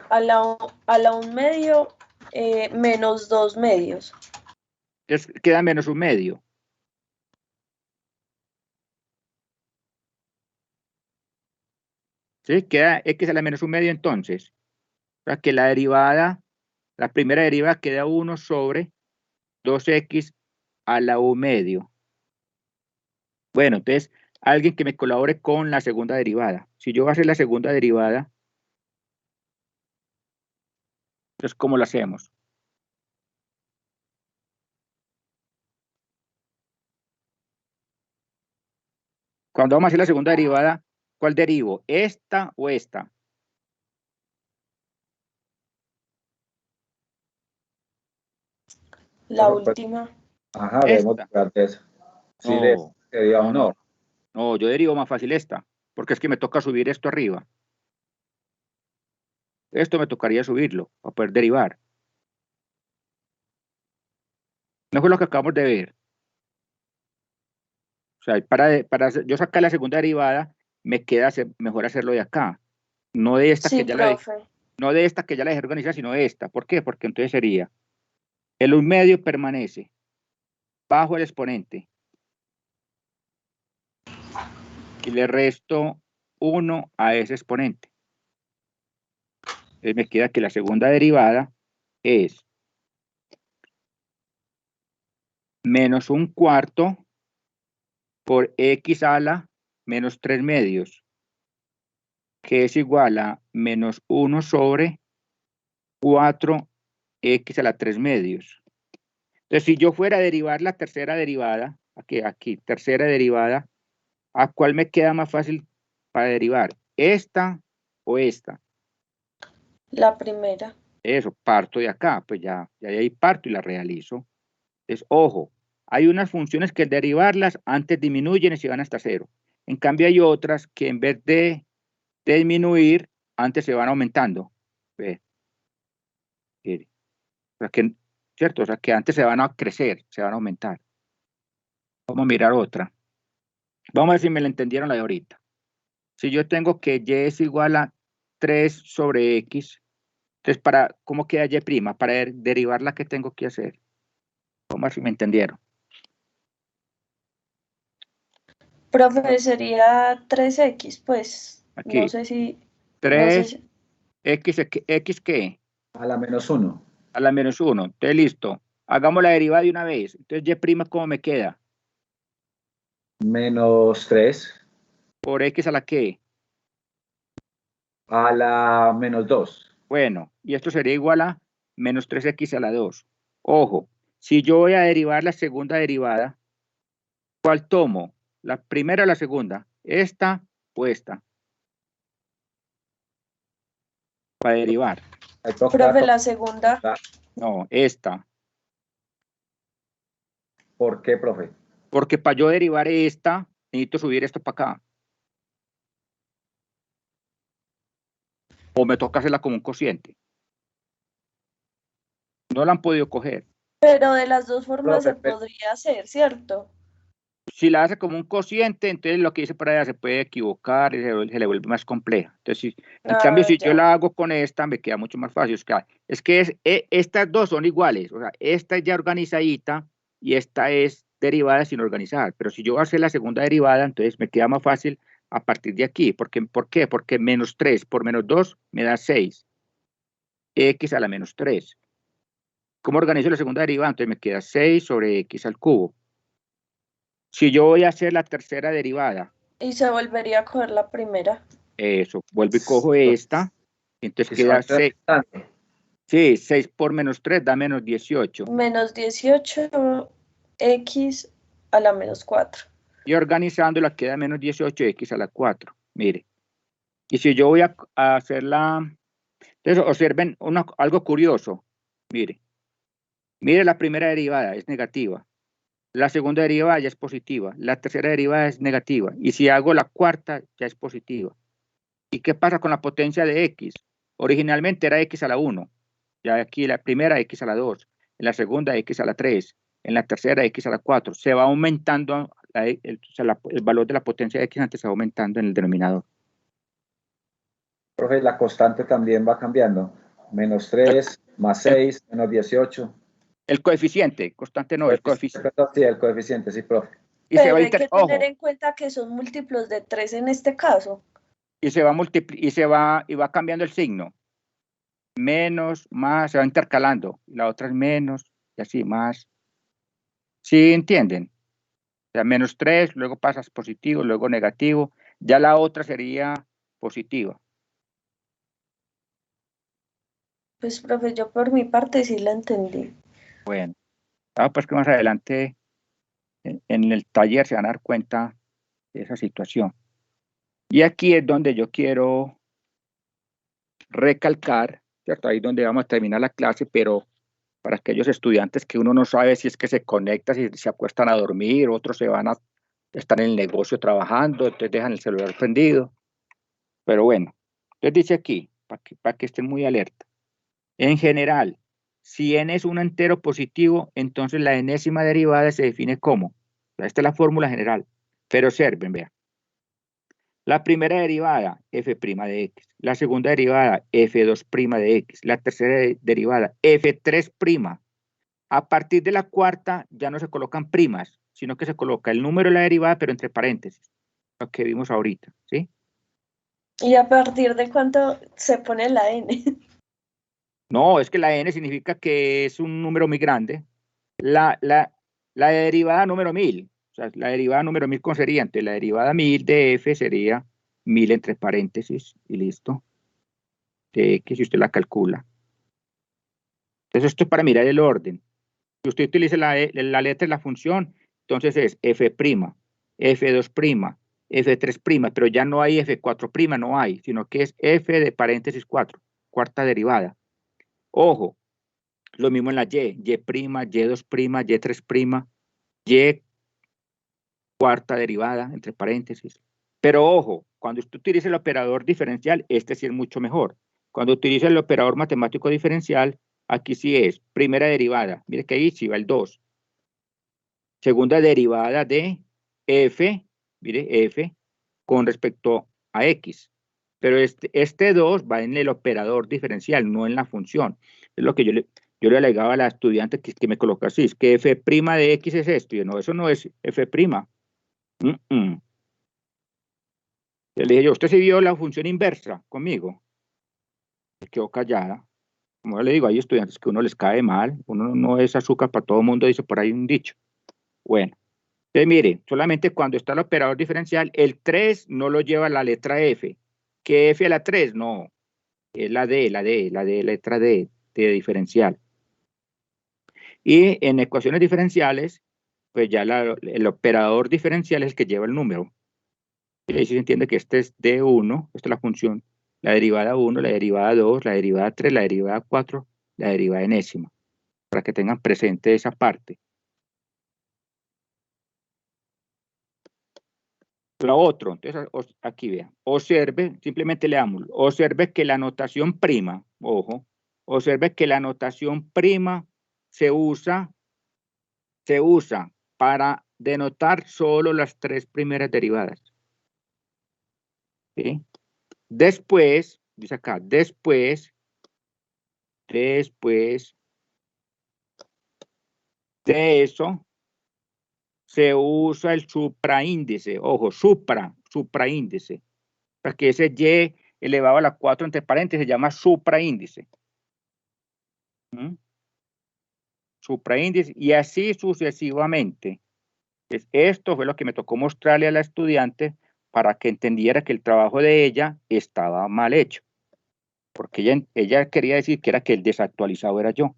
A la 1 medio, menos 2 medios. Entonces queda menos 1 medio. ¿Sí? Queda x a la menos 1 medio entonces. O sea que la derivada, la primera derivada queda 1 sobre 2x a la 1 medio. Bueno, entonces, alguien que me colabore con la segunda derivada. Si yo voy a hacer la segunda derivada, entonces, ¿cómo lo hacemos? Cuando vamos a hacer la segunda derivada, ¿cuál derivo? ¿Esta o esta? La Profe, pues, última. ajá, debemos Esta. hablar de eso. Si No, sería no, o no. no, yo derivo más fácil esta, porque es que me toca subir esto arriba. Esto me tocaría subirlo para poder derivar. No fue lo que acabamos de ver. O sea, para yo sacar la segunda derivada, me queda mejor hacerlo de acá. No de esta Sí, que ya la dejé, profe. no de esta que ya la dejé organizada, sino de esta. ¿Por qué? Porque entonces sería el 1 medio permanece bajo el exponente y le resto 1 a ese exponente. Entonces me queda que la segunda derivada es menos 1/4 por x a la menos 3 medios, que es igual a menos 1 sobre 4x a la 3 medios. Entonces, si yo fuera a derivar la tercera derivada, aquí, tercera derivada, ¿a cuál me queda más fácil para derivar? ¿Esta o esta? La primera. Eso, parto de acá, pues ya de ahí parto y la realizo. Entonces, ojo, hay unas funciones que al derivarlas antes disminuyen y se van hasta cero. En cambio, hay otras que en vez de disminuir, antes se van aumentando. Ve. Mire. O sea que, ¿cierto? O sea que antes se van a crecer, se van a aumentar. Vamos a mirar otra. Vamos a ver si me la entendieron la de ahorita. Si yo tengo que y es igual a 3 sobre x, entonces, ¿cómo queda y'? Para derivar la que tengo que hacer. Vamos a ver si me entendieron. Profe, sería 3x, pues. Aquí. No sé si... 3, no sé x ¿qué? A la menos 1. A la menos 1. Entonces, listo. Hagamos la derivada de una vez. Entonces, y', ¿cómo me queda? Menos 3. ¿Por x a la qué? A la menos 2. Bueno, y esto sería igual a menos 3x a la 2. Ojo, si yo voy a derivar la segunda derivada, ¿cuál tomo? ¿La primera o la segunda? ¿Esta o esta? Para derivar. Profe, la segunda. No, esta. ¿Por qué, profe? Porque para yo derivar esta, necesito subir esto para acá. O me toca hacerla como un cociente. No la han podido coger. Pero de las dos formas Profe, se podría hacer, ¿cierto? Si la hace como un cociente, entonces lo que dice para allá se puede equivocar y se le vuelve más compleja. Entonces, en cambio, si yo Ya. la hago con esta, me queda mucho más fácil. Estas dos son iguales. O sea, esta es ya organizadita y esta es derivada sin organizar. Pero si yo voy a hacer la segunda derivada, entonces me queda más fácil a partir de aquí. ¿Por qué? Porque menos 3 por menos 2 me da 6. X a la menos 3. ¿Cómo organizo la segunda derivada? Entonces me queda 6 sobre x al cubo. Si yo voy a hacer la tercera derivada, Y se volvería a coger la primera. eso, vuelvo y cojo esta, entonces Si queda se va 6, incrementando. sí, 6 por menos 3 da menos 18. Menos 18x a la menos 4. Y organizándola queda menos 18x a la 4, mire. Y si yo voy a hacerla, entonces observen algo curioso, mire. Mire la primera derivada, es negativa. La segunda derivada ya es positiva. La tercera derivada es negativa. Y si hago la cuarta, ya es positiva. ¿Y qué pasa con la potencia de x? Originalmente era x a la 1. Ya aquí la primera x a la 2. En la segunda x a la 3. En la tercera x a la 4. Se va aumentando el valor de la potencia de x antes se va aumentando en el denominador. Profe, la constante también va cambiando. Menos 3, más 6, menos 18. El coeficiente, constante no, el coeficiente. Sí, el coeficiente, sí, profe. Y se va, Pero hay que tener ojo, en cuenta que son múltiplos de 3 en este caso. y va cambiando el signo. Menos, más, se va intercalando. La otra es menos, y así, más. ¿Sí entienden? O sea, menos 3, luego pasas positivo, luego negativo. Ya la otra sería positiva. Pues, profe, yo por mi parte sí la entendí. Bueno, pues que más adelante en el taller se van a dar cuenta de esa situación. Y aquí es donde yo quiero recalcar, ¿cierto? Ahí es donde vamos a terminar la clase, pero para aquellos estudiantes que uno no sabe si es que se conecta, si se acuestan a dormir, otros se van a estar en el negocio trabajando, entonces dejan el celular prendido. Pero bueno, entonces dice aquí, para que estén muy alerta. En general, si n es un entero positivo, entonces la enésima derivada se define como. Esta es la fórmula general, pero observen, vean. La primera derivada, f' de x. La segunda derivada, f2' de x. La tercera derivada, f3'. A partir de la cuarta ya no se colocan primas, sino que se coloca el número de la derivada, pero entre paréntesis, lo que vimos ahorita, ¿sí? ¿Y a partir de cuánto se pone la n? No, es que la n significa que es un número muy grande. La derivada número 1000, o sea, la derivada número 1000, ¿cómo sería? Entonces, la derivada 1000 de f sería 1000 entre paréntesis y listo. De x, si usted la calcula. Entonces, esto es para mirar el orden. Si usted utiliza la letra de la función, entonces es f', f2', f3', pero ya no hay f4', no hay, sino que es f de paréntesis 4, cuarta derivada. Ojo, lo mismo en la y, y', y2', y3', y cuarta derivada, entre paréntesis. Pero ojo, cuando usted utiliza el operador diferencial, este sí es mucho mejor. Cuando utiliza el operador matemático diferencial, aquí sí es primera derivada. Mire que ahí sí va el 2. Segunda derivada de f, mire, f, con respecto a x. Pero este 2 va en el operador diferencial, no en la función. Es lo que yo le alegaba a la estudiante que me coloca así, es que f' de x es esto. Y yo, no, eso no es f'. Le dije yo, ¿usted sí vio la función inversa conmigo? Se quedó callada. Como yo le digo, hay estudiantes que uno les cae mal, uno no es azúcar para todo el mundo, dice por ahí un dicho. Bueno, entonces mire, solamente cuando está el operador diferencial, el 3 no lo lleva la letra F. ¿Qué F a la 3? No, es la letra D, de diferencial. Y en ecuaciones diferenciales, pues ya el operador diferencial es el que lleva el número. Y ahí sí se entiende que este es D1, esta es la función, la derivada 1, la derivada 2, la derivada 3, la derivada 4, la derivada enésima, para que tengan presente esa parte. Lo otro, entonces aquí vean, observe, simplemente leamos, observe que la notación prima, ojo, observe que la notación prima se usa para denotar solo las 3 primeras derivadas. ¿Sí? Después, dice acá, después de eso, se usa el supraíndice, ojo, supraíndice, para que ese y elevado a la 4 entre paréntesis se llama supraíndice. Supraíndice, y así sucesivamente. Esto fue lo que me tocó mostrarle a la estudiante para que entendiera que el trabajo de ella estaba mal hecho, porque ella quería decir que era que el desactualizado era yo.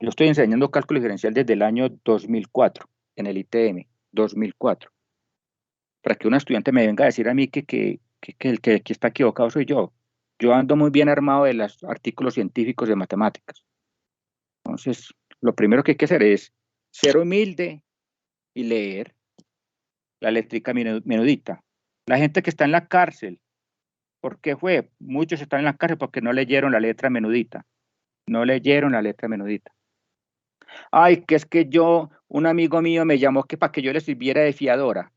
Yo estoy enseñando cálculo diferencial desde el año 2004, en el ITM, 2004. Para que un estudiante me venga a decir a mí que el que está equivocado soy yo. Yo ando muy bien armado de los artículos científicos de matemáticas. Entonces, lo primero que hay que hacer es ser humilde y leer la eléctrica menudita. La gente que está en la cárcel, ¿por qué fue? Muchos están en la cárcel porque no leyeron la letra menudita. No leyeron la letra menudita. Ay, que es que un amigo mío me llamó que para que yo le sirviera de fiadora.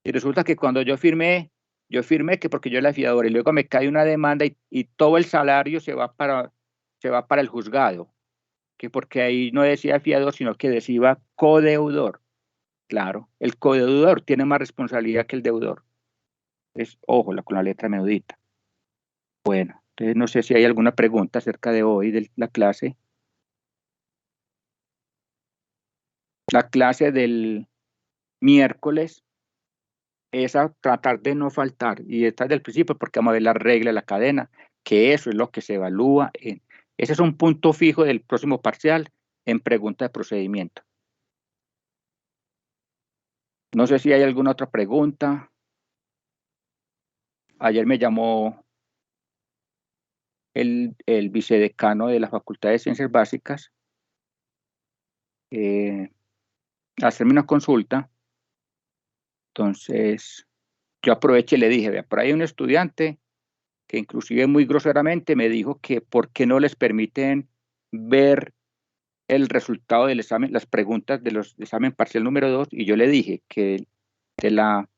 Y resulta que cuando yo firmé que porque yo era fiadora, y luego me cae una demanda y todo el salario se va para el juzgado, que porque ahí no decía fiador, sino que decía codeudor. Claro, el codeudor tiene más responsabilidad que el deudor. Ojo, con la letra menudita. Bueno, entonces no sé si hay alguna pregunta acerca de hoy, de la clase. La clase del miércoles es a tratar de no faltar, y está desde el principio porque vamos a ver la regla de la cadena, que eso es lo que se evalúa. Ese es un punto fijo del próximo parcial en pregunta de procedimiento. No sé si hay alguna otra pregunta. Ayer me llamó el vicedecano de la Facultad de Ciencias Básicas a hacerme una consulta. Entonces, yo aproveché y le dije, vea, por ahí hay un estudiante que inclusive muy groseramente me dijo que por qué no les permiten ver el resultado del examen, las preguntas del examen parcial número 2, y yo le dije que de la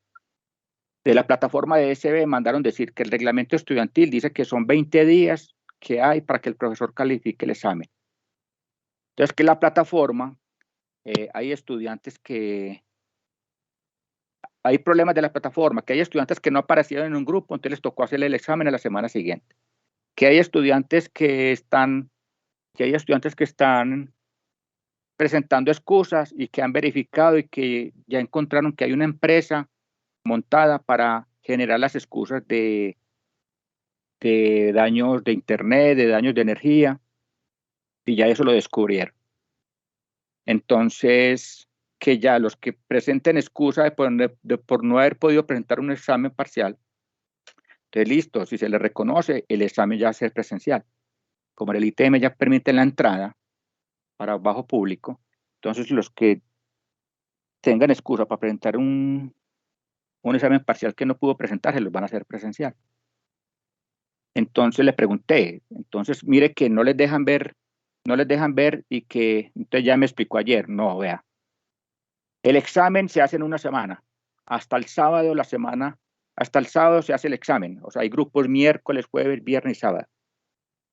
plataforma de SB mandaron decir que el reglamento estudiantil dice que son 20 días que hay para que el profesor califique el examen. Entonces, que la plataforma, hay estudiantes que, hay problemas de la plataforma, que hay estudiantes que no aparecieron en un grupo, entonces les tocó hacerle el examen a la semana siguiente. que hay estudiantes que están presentando excusas y que han verificado y que ya encontraron que hay una empresa montada para generar las excusas de daños de internet, de daños de energía, y ya eso lo descubrieron. Entonces, que ya los que presenten excusa por no haber podido presentar un examen parcial, entonces listo, si se les reconoce, el examen ya va a ser presencial. Como el ITM ya permite la entrada para bajo público, entonces los que tengan excusa para presentar un examen parcial que no pudo presentar, se los van a hacer presencial. Entonces le pregunté, entonces mire que no les dejan ver y que, entonces ya me explicó ayer, no, vea, el examen se hace en una semana, hasta el sábado se hace el examen, o sea, hay grupos miércoles, jueves, viernes y sábado.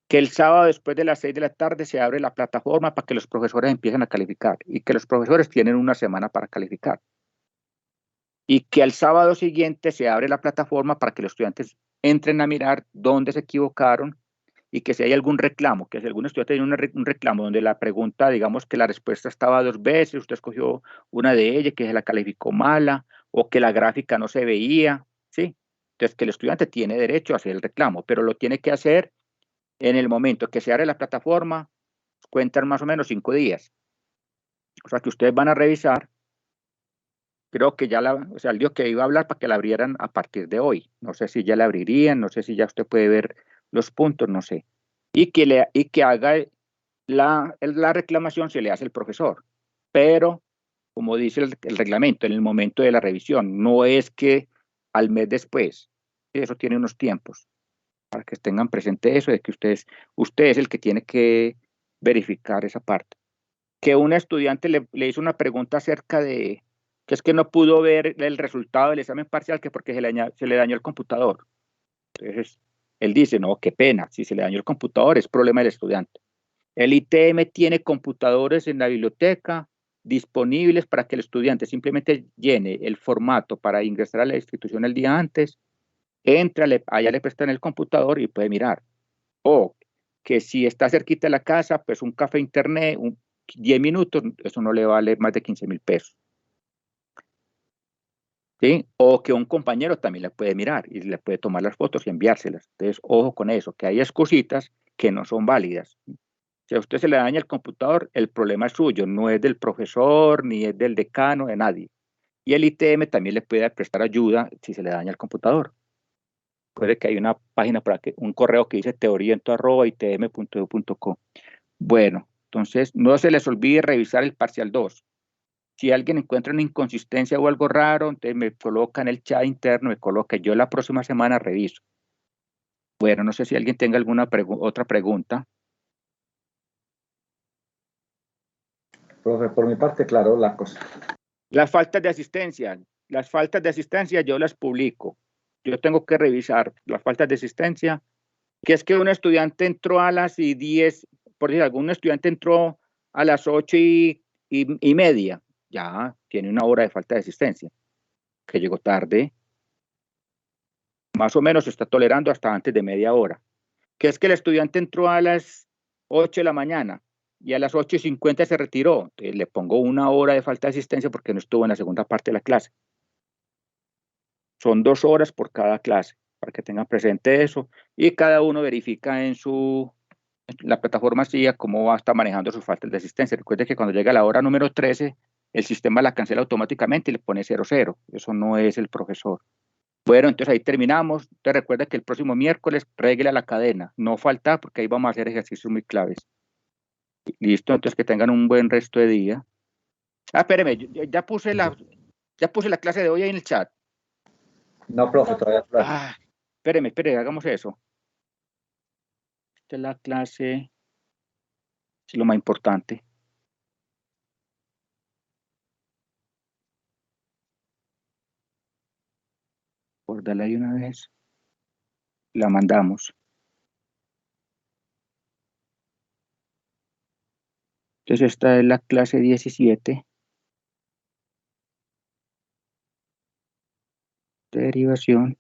Que el sábado después de las 6 de la tarde se abre la plataforma para que los profesores empiecen a calificar y que los profesores tienen una semana para calificar. Y que al sábado siguiente se abre la plataforma para que los estudiantes entren a mirar dónde se equivocaron y que si hay algún reclamo, que si algún estudiante tiene un reclamo donde la pregunta, digamos que la respuesta estaba 2 veces, usted escogió una de ellas, que se la calificó mala o que la gráfica no se veía, ¿sí? Entonces que el estudiante tiene derecho a hacer el reclamo, pero lo tiene que hacer en el momento que se abre la plataforma, cuentan más o menos 5 días. O sea que ustedes van a revisar, creo que ya o sea, el día que iba a hablar para que la abrieran a partir de hoy. No sé si ya la abrirían, no sé si ya usted puede ver los puntos, no sé. Y que haga la reclamación se le hace el profesor. Pero, como dice el reglamento, en el momento de la revisión, no es que al mes después. Eso tiene unos tiempos, para que tengan presente eso, de que usted es el que tiene que verificar esa parte. Que un estudiante le hizo una pregunta acerca de que es que no pudo ver el resultado del examen parcial, que porque se le dañó el computador. Entonces, él dice, no, qué pena, si se le dañó el computador es problema del estudiante. El ITM tiene computadores en la biblioteca disponibles para que el estudiante simplemente llene el formato para ingresar a la institución el día antes, entra, allá le prestan el computador y puede mirar. O que si está cerquita de la casa, pues un café internet, 10 minutos, eso no le vale más de 15.000 pesos. ¿Sí? O que un compañero también le puede mirar y le puede tomar las fotos y enviárselas. Entonces, ojo con eso, que hay cositas que no son válidas. Si a usted se le daña el computador, el problema es suyo, no es del profesor, ni es del decano, de nadie. Y el ITM también le puede prestar ayuda si se le daña el computador. Puede que hay una página para que, un correo que dice teoriento@itm.edu.co. Bueno, entonces no se les olvide revisar el parcial 2. Si alguien encuentra una inconsistencia o algo raro, entonces me coloca en el chat interno, me coloca, yo la próxima semana reviso. Bueno, no sé si alguien tenga alguna otra pregunta. Profe, por mi parte, claro, la cosa. Las faltas de asistencia yo las publico. Yo tengo que revisar las faltas de asistencia, que es que un estudiante entró a las 10, por decir, algún estudiante entró a las 8:30, ya tiene una hora de falta de asistencia, que llegó tarde, más o menos se está tolerando hasta antes de media hora. Que es que el estudiante entró a las 8 de la mañana y a las 8:50 se retiró, entonces le pongo una hora de falta de asistencia porque no estuvo en la segunda parte de la clase. Son 2 horas por cada clase, para que tengan presente eso, y cada uno verifica en la plataforma CIA cómo va a estar manejando sus faltas de asistencia. Recuerde que cuando llega la hora número 13, el sistema la cancela automáticamente y le pone 00. Eso no es el profesor. Bueno, entonces ahí terminamos. Te recuerda que el próximo miércoles regla la cadena, no falta porque ahí vamos a hacer ejercicios muy claves. Listo, entonces que tengan un buen resto de día. Espéreme, ya puse la clase de hoy ahí en el chat. No, profe, todavía. Espéreme, hagamos eso. Esta es la clase, es lo más importante. Guárdala ahí una vez. La mandamos. Entonces esta es la clase 17. Derivación.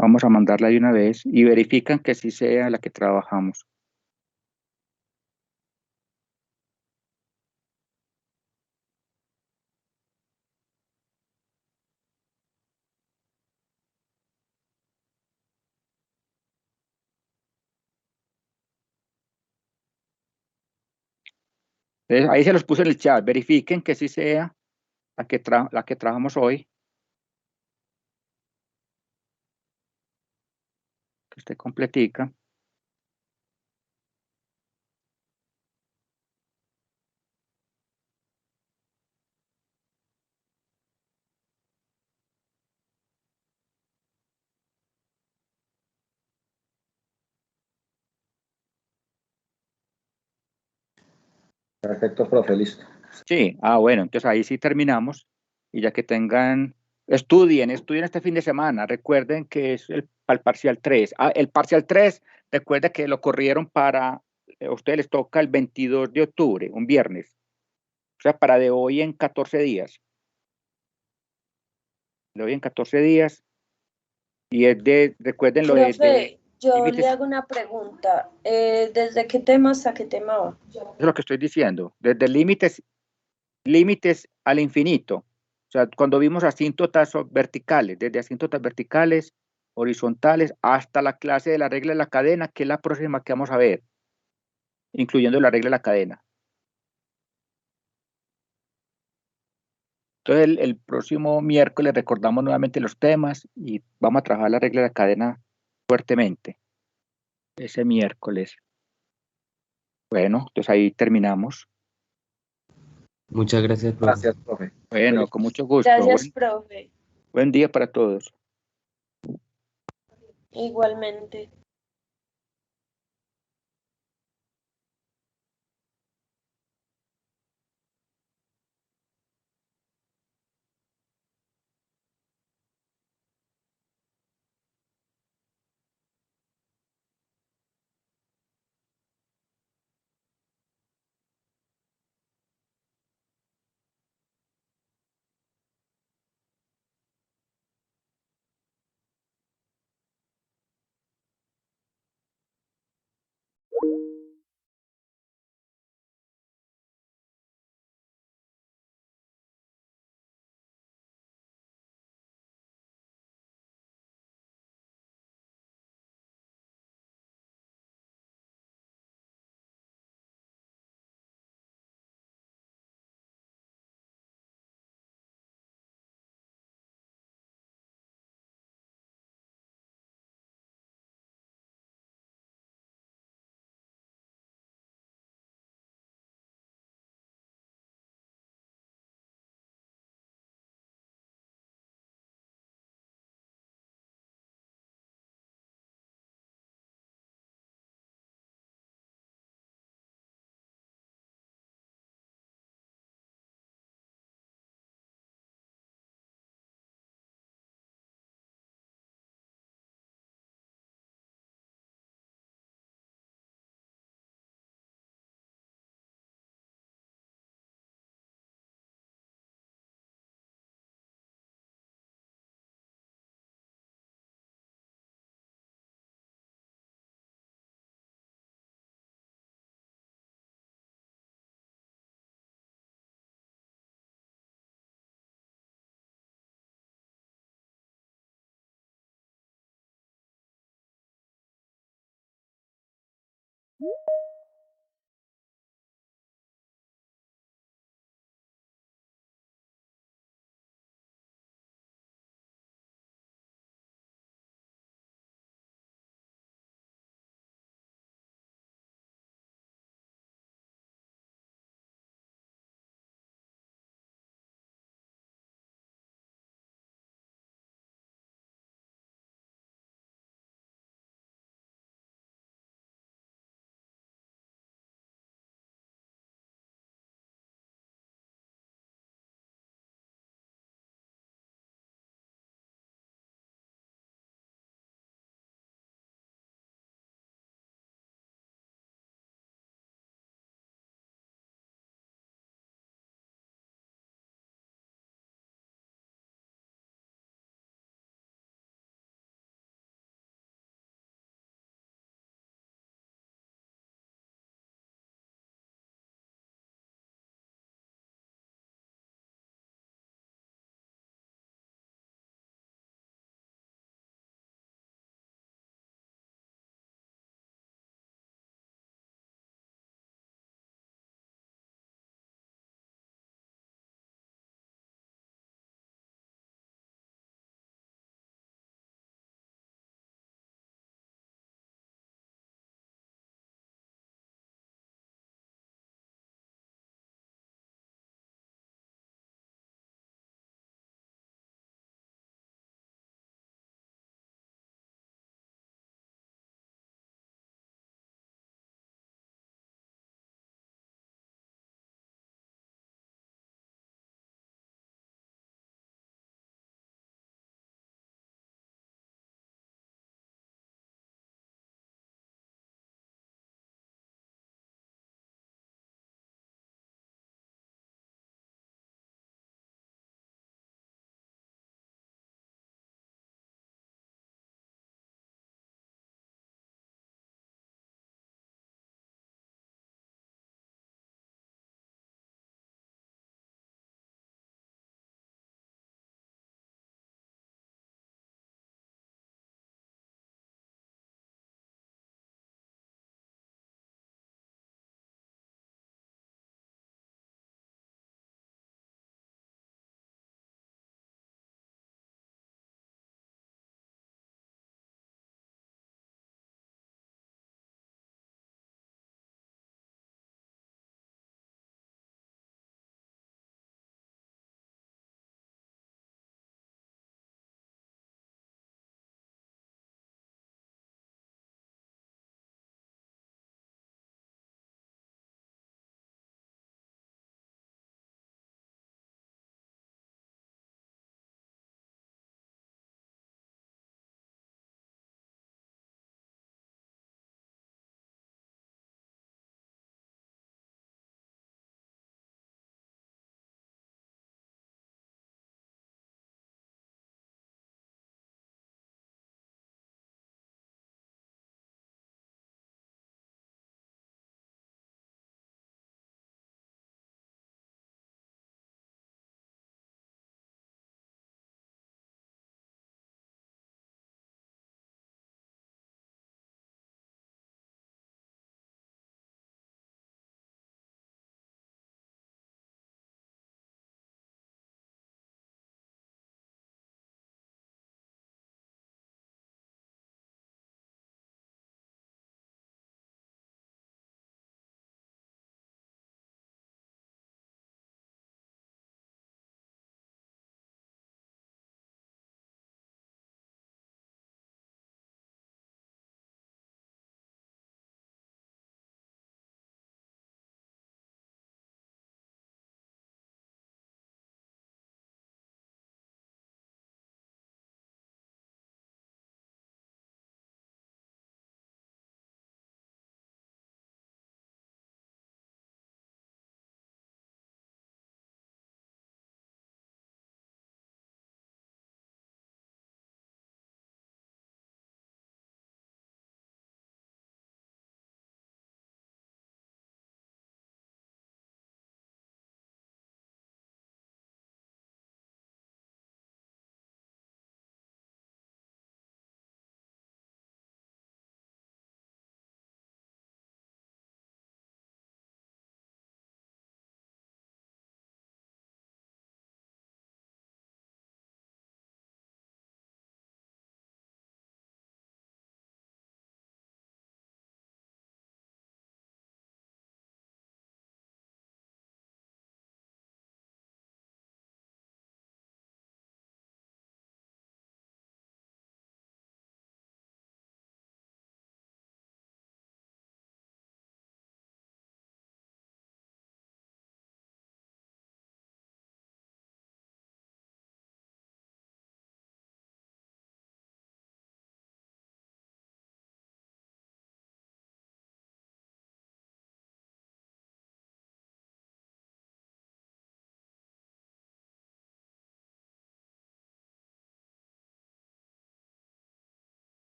Vamos a mandarla de una vez y verifican que sí sea la que trabajamos. Entonces, ahí se los puse en el chat. Verifiquen que sí sea la que trabajamos hoy. Que esté completica. Perfecto, profe, listo. Sí, bueno, entonces ahí sí terminamos. Y ya que tengan, estudien este fin de semana. Recuerden que es para el parcial 3. El parcial 3, recuerden que lo corrieron a ustedes les toca el 22 de octubre, un viernes. O sea, para de hoy en 14 días. De hoy en 14 días. Y recuerden lo de Profe, yo le límites. hago una pregunta. ¿Desde qué tema hasta qué tema va? Eso es lo que estoy diciendo. Desde límites al infinito. O sea, cuando vimos asíntotas verticales, desde asíntotas verticales, horizontales, hasta la clase de la regla de la cadena, que es la próxima que vamos a ver, incluyendo la regla de la cadena. Entonces, el próximo miércoles recordamos nuevamente los temas y vamos a trabajar la regla de la cadena fuertemente. Ese miércoles. Bueno, entonces ahí terminamos. Muchas gracias, profe. Gracias, profe. Bueno, Feliz. con mucho gusto. Gracias, profe. Buen día para todos. Igualmente.